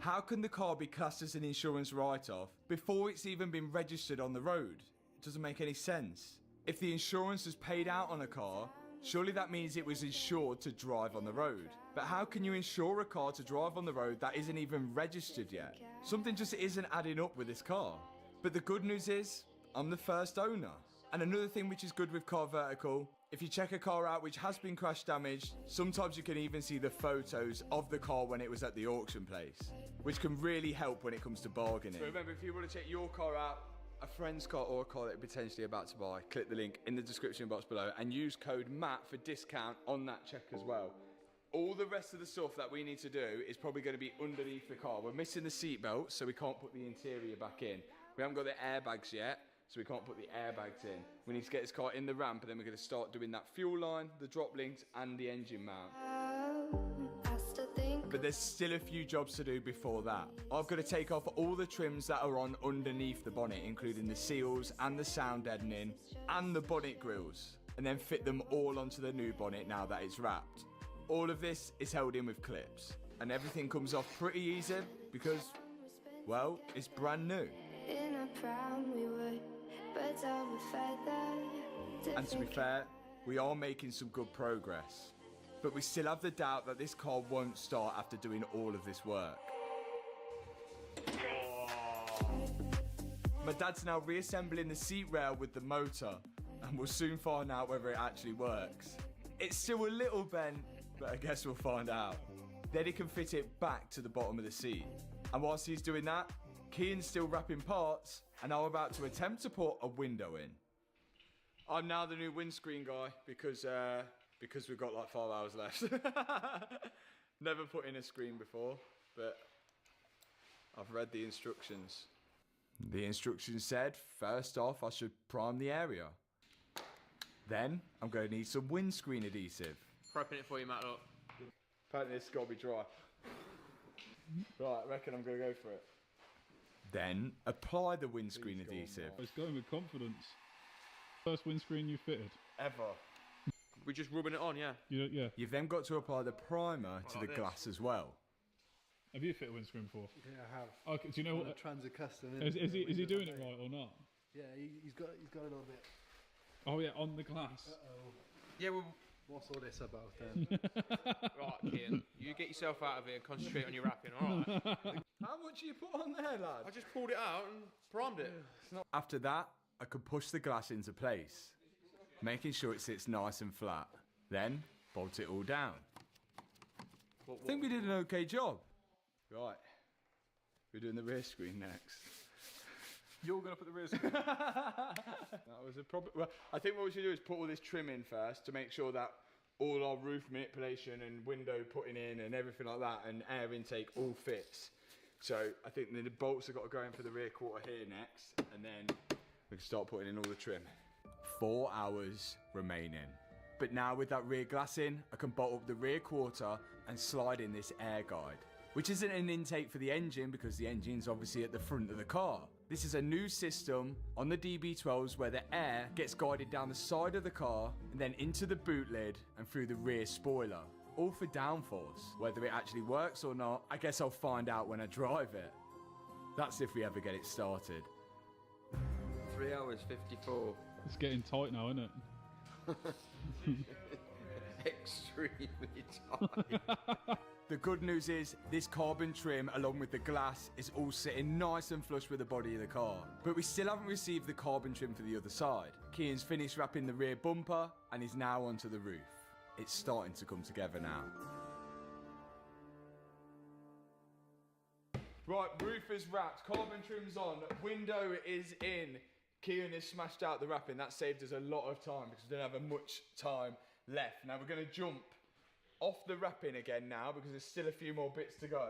How can the car be classed as an insurance write-off before it's even been registered on the road? It doesn't make any sense. If the insurance is paid out on a car, surely that means it was insured to drive on the road. But how can you insure a car to drive on the road that isn't even registered yet? Something just isn't adding up with this car. But the good news is, I'm the first owner. And another thing which is good with Car Vertical, if you check a car out which has been crash damaged, sometimes you can even see the photos of the car when it was at the auction place, which can really help when it comes to bargaining. So remember, if you want to check your car out, a friend's car or a car that you're potentially about to buy, click the link in the description box below and use code MATT for discount on that check as well. All the rest of the stuff that we need to do is probably going to be underneath the car. We're missing the seat belts, so we can't put the interior back in. We haven't got the airbags yet, so we can't put the airbags in. We need to get this car in the ramp, and then we're going to start doing that fuel line, the drop links, and the engine mount. But there's still a few jobs to do before that. I've got to take off all the trims that are on underneath the bonnet, including the seals and the sound deadening and the bonnet grills, and then fit them all onto the new bonnet now that it's wrapped. All of this is held in with clips, and everything comes off pretty easy because, well, it's brand new. In a pram we were birds of a feather. And to be fair, we are making some good progress. But we still have the doubt that this car won't start after doing all of this work. My dad's now reassembling the seat rail with the motor, and we'll soon find out whether it actually works. It's still a little bent, but I guess we'll find out. Then he can fit it back to the bottom of the seat. And whilst he's doing that, Kian's still wrapping parts, and I'm about to attempt to put a window in. I'm now the new windscreen guy because we've got like 5 hours left. Never put in a screen before, but I've read the instructions. The instructions said, first off, I should prime the area. Then, I'm going to need some windscreen adhesive. Prepping it for you, Matt, look. Apparently it's got to be dry. Right, I reckon I'm going to go for it. Then, apply the windscreen adhesive. It's going with confidence. First windscreen you fitted. Ever. We're just rubbing it on, yeah? Yeah. You've then got to apply the primer to the this. glass as well. Have you fitted a windscreen before? Yeah, I have. Okay, do you know On what? a Transit Custom. Is he doing it right or not? Yeah, he's got a little bit. Oh yeah, on the glass. Uh-oh. Yeah, well... What's all this about then? Right, Kian, you get yourself out of here and concentrate on your rapping, alright? How much you put on there, lad? I just pulled it out and primed it. After that, I could push the glass into place, making sure it sits nice and flat. Then, bolt it all down. I think we did an okay job. Right. We're doing the rear screen next. You're going to put the rear screen. That was a problem. Well, I think what we should do is put all this trim in first to make sure that all our roof manipulation and window putting in and everything like that and air intake all fits. So I think the bolts have got to go in for the rear quarter here next, and then we can start putting in all the trim. 4 hours remaining. But now with that rear glass in, I can bolt up the rear quarter and slide in this air guide, which isn't an intake for the engine because the engine's obviously at the front of the car. This is a new system on the DB12s where the air gets guided down the side of the car and then into the boot lid and through the rear spoiler, all for downforce. Whether it actually works or not, I guess I'll find out when I drive it. That's if we ever get it started. 3 hours 54. It's getting tight now, isn't it? Extremely tight. The good news is, this carbon trim along with the glass is all sitting nice and flush with the body of the car. But we still haven't received the carbon trim for the other side. Kian's finished wrapping the rear bumper and is now onto the roof. It's starting to come together now. Right, roof is wrapped, carbon trim's on, window is in. Kian has smashed out the wrapping. That saved us a lot of time because we don't have much time left. Now we're going to jump off the wrapping again now because there's still a few more bits to go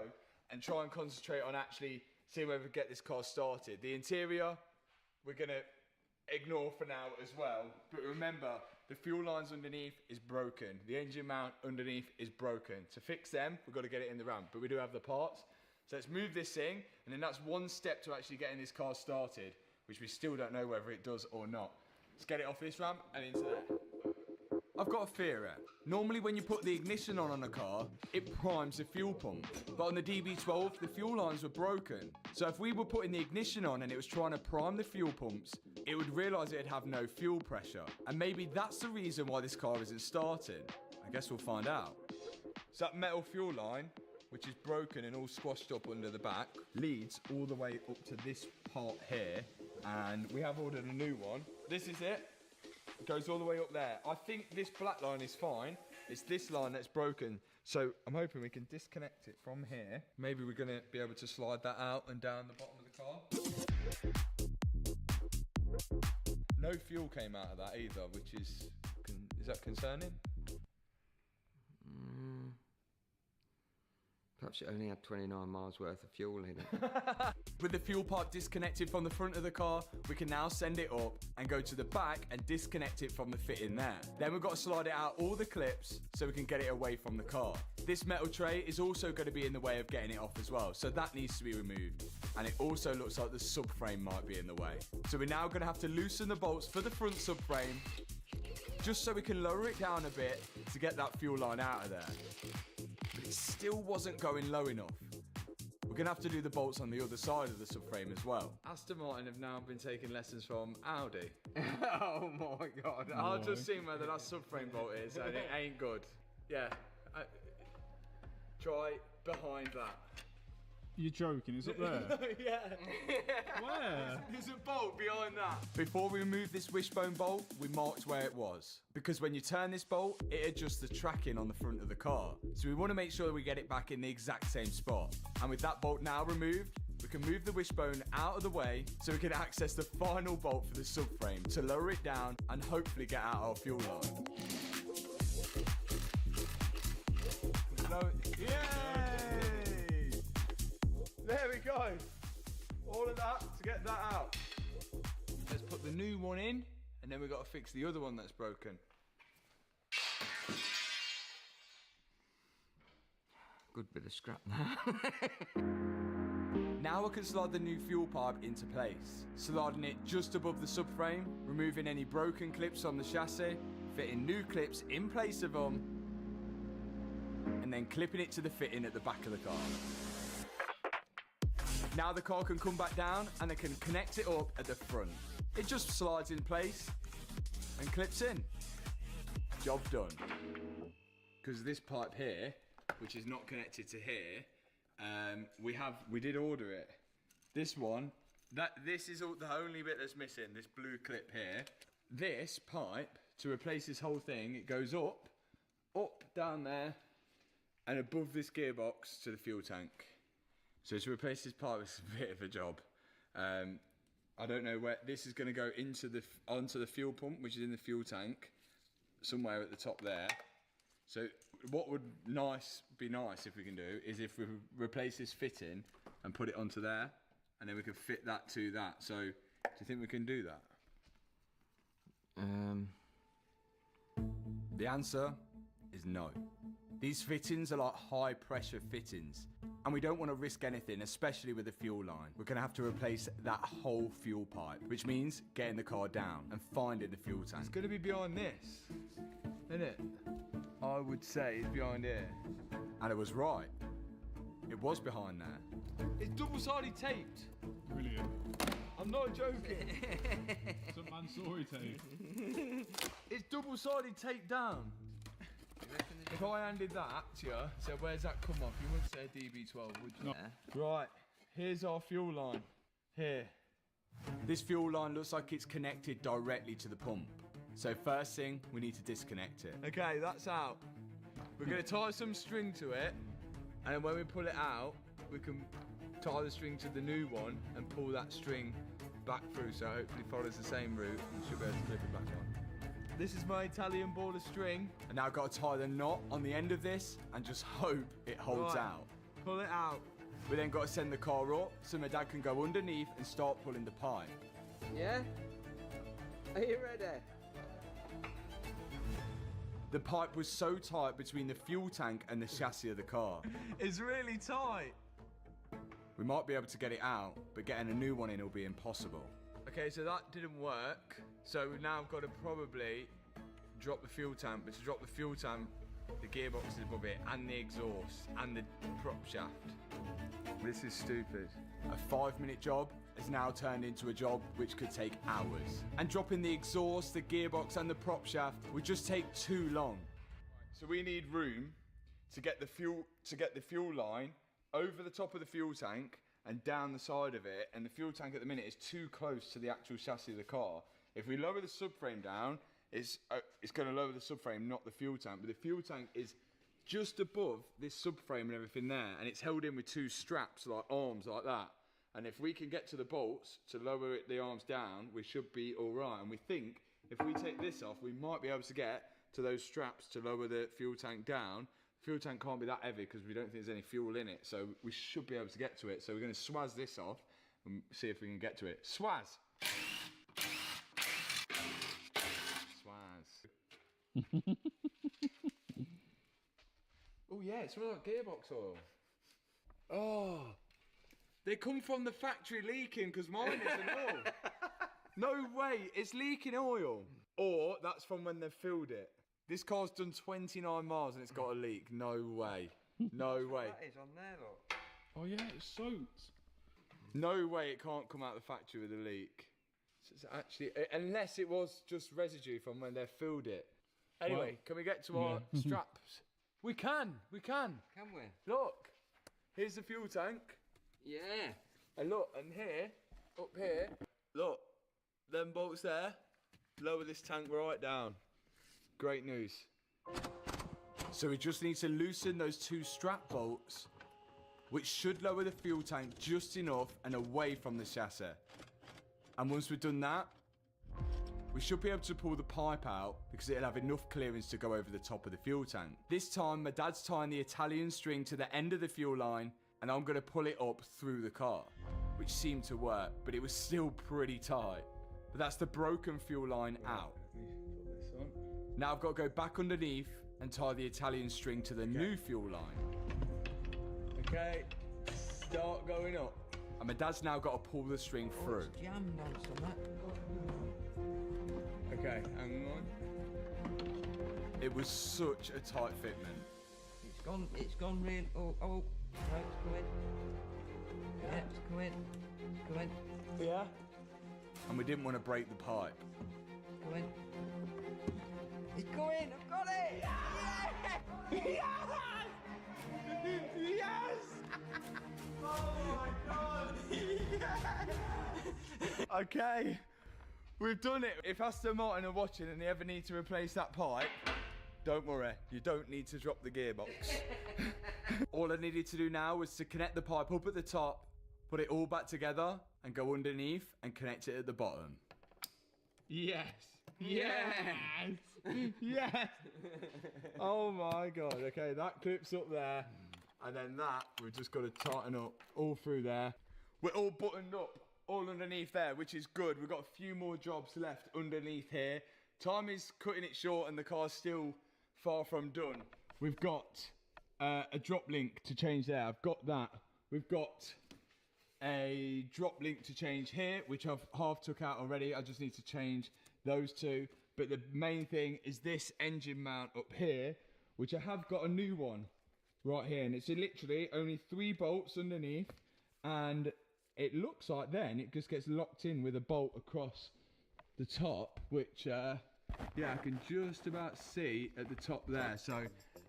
and try and concentrate on actually seeing whether we get this car started. The interior, we're going to ignore for now as well. But remember, the fuel lines underneath is broken. The engine mount underneath is broken. To fix them, we've got to get it in the ramp, but we do have the parts. So let's move this thing, and then that's one step to actually getting this car started, which we still don't know whether it does or not. Let's get it off this ramp and into there. I've got a theory. Normally when you put the ignition on a car, it primes the fuel pump. But on the DB12, the fuel lines were broken. So if we were putting the ignition on and it was trying to prime the fuel pumps, it would realise it'd have no fuel pressure. And maybe that's the reason why this car isn't starting. I guess we'll find out. So that metal fuel line, which is broken and all squashed up under the back, leads all the way up to this part here. And we have ordered a new one. This is it. It goes all the way up there. I think this black line is fine. It's this line that's broken. So I'm hoping we can disconnect it from here. Maybe we're gonna be able to slide that out and down the bottom of the car. No fuel came out of that either, which is that concerning? Perhaps it only had 29 miles worth of fuel in it. With the fuel part disconnected from the front of the car, we can now send it up and go to the back and disconnect it from the fitting there. Then we've got to slide it out all the clips so we can get it away from the car. This metal tray is also going to be in the way of getting it off as well, so that needs to be removed. And it also looks like the subframe might be in the way. So we're now going to have to loosen the bolts for the front subframe, just so we can lower it down a bit to get that fuel line out of there. But it still wasn't going low enough. We're going to have to do the bolts on the other side of the subframe as well. Aston Martin have now been taking lessons from Audi. Oh my God. I've just seen where the last subframe bolt is and it ain't good. Yeah. Try behind that. You're joking, it's up there. Yeah. Where? There's a bolt behind that. Before we remove this wishbone bolt, we marked where it was. Because when you turn this bolt, it adjusts the tracking on the front of the car. So we want to make sure we get it back in the exact same spot. And with that bolt now removed, we can move the wishbone out of the way so we can access the final bolt for the subframe to lower it down and hopefully get out our fuel line. Yay! There we go. All of that to get that out. Let's put the new one in, and then we've got to fix the other one that's broken. Good bit of scrap now. Now I can slide the new fuel pipe into place, sliding it just above the subframe, removing any broken clips on the chassis, fitting new clips in place of them, and then clipping it to the fitting at the back of the car. Now the car can come back down and I can connect it up at the front. It just slides in place and clips in. Job done. Because this pipe here, which is not connected to here, we did order it. This one, this is the only bit that's missing, this blue clip here. This pipe, to replace this whole thing, it goes up, down there, and above this gearbox to the fuel tank. So to replace this pipe is a bit of a job. I don't know where this is going to go onto the fuel pump, which is in the fuel tank, somewhere at the top there. So what would be nice if we can do is if we replace this fitting and put it onto there, and then we can fit that to that. So do you think we can do that? The answer is no. These fittings are like high pressure fittings, and we don't want to risk anything, especially with the fuel line. We're going to have to replace that whole fuel pipe, which means getting the car down and finding the fuel tank. It's going to be behind this, isn't it? I would say it's behind here. And it was right. It was behind there. It's double-sided taped. Brilliant. I'm not joking. Some Mansouri tape. It's double-sided taped down. If I handed that to you, so where's that come off? You wouldn't say DB12, would you? No. Right, here's our fuel line. Here. This fuel line looks like it's connected directly to the pump. So first thing, we need to disconnect it. Okay, that's out. We're going to tie some string to it, and then when we pull it out, we can tie the string to the new one and pull that string back through, so hopefully follows the same route and should be able to clip it back on. This is my Italian ball of string. And now I've got to tie the knot on the end of this and just hope it holds out. Pull it out. We then got to send the car up so my dad can go underneath and start pulling the pipe. Yeah? Are you ready? The pipe was so tight between the fuel tank and the chassis of the car. It's really tight. We might be able to get it out, but getting a new one in will be impossible. Okay, so that didn't work. So we've now got to probably drop the fuel tank, but to drop the fuel tank, the gearbox is above it, and the exhaust, and the prop shaft. This is stupid. A 5-minute job has now turned into a job which could take hours. And dropping the exhaust, the gearbox, and the prop shaft would just take too long. So we need room to get the fuel line over the top of the fuel tank and down the side of it, and the fuel tank at the minute is too close to the actual chassis of the car. If we lower the subframe down, it's going to lower the subframe, not the fuel tank. But the fuel tank is just above this subframe and everything there, and it's held in with 2 straps, like arms like that. And if we can get to the bolts to lower the arms down, we should be all right. And we think if we take this off, we might be able to get to those straps to lower the fuel tank down. Fuel tank can't be that heavy because we don't think there's any fuel in it, so we should be able to get to it. So we're going to swaz this off and see if we can get to it. Swaz! Swaz. Oh yeah, it smells like gearbox oil. Oh, they come from the factory leaking because mine isn't oil. No way, it's leaking oil. Or that's from when they've filled it. This car's done 29 miles and it's got a leak. No way. No way. That is on there, look. Oh yeah, it's soaked. No way it can't come out of the factory with a leak. So it's actually, unless it was just residue from when they filled it. Anyway, Well, can we get to our straps? We can. Can we? Look, here's the fuel tank. Yeah. And look, and here, up here, look, them bolts there, lower this tank right down. Great news. So we just need to loosen those 2 strap bolts, which should lower the fuel tank just enough and away from the chassis. And once we've done that, we should be able to pull the pipe out because it'll have enough clearance to go over the top of the fuel tank. This time, my dad's tying the Italian string to the end of the fuel line and I'm going to pull it up through the car. which seemed to work, but it was still pretty tight. But that's the broken fuel line out. Let me put this on. Now I've got to go back underneath and tie the Italian string to the new fuel line. Okay, start going up. And my dad's now got to pull the string through. Jammed on something. Okay, hang on. It was such a tight fitment. It's gone real. Oh, no, it's going. Yeah, it's going. It's going. Yeah? And we didn't want to break the pipe. Going. It's going. I've got it. Yeah! Yes! Yes! Oh my god! Yes! Okay, we've done it. If Aston Martin are watching and they ever need to replace that pipe, don't worry, you don't need to drop the gearbox. All I needed to do now was to connect the pipe up at the top, put it all back together, and go underneath and connect it at the bottom. Yes. Yes! Yes! Oh my god, okay, that clips up there. And then that, we've just got to tighten up all through there. We're all buttoned up, all underneath there, which is good. We've got a few more jobs left underneath here. Time is cutting it short and the car's still far from done. We've got a drop link to change there. I've got that. We've got a drop link to change here, which I've half took out already. I just need to change those two. But the main thing is this engine mount up here, which I have got a new one right here. And it's literally only 3 bolts underneath. And it looks like then it just gets locked in with a bolt across the top, which yeah, I can just about see at the top there. So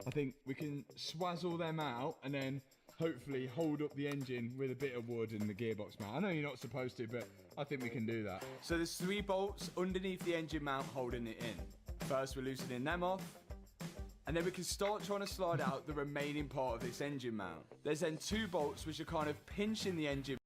I think we can swazzle them out and then hopefully hold up the engine with a bit of wood and the gearbox mount. I know you're not supposed to, but I think we can do that. So there's 3 bolts underneath the engine mount holding it in. First we're loosening them off, and then we can start trying to slide out the remaining part of this engine mount. There's then 2 bolts which are kind of pinching the engine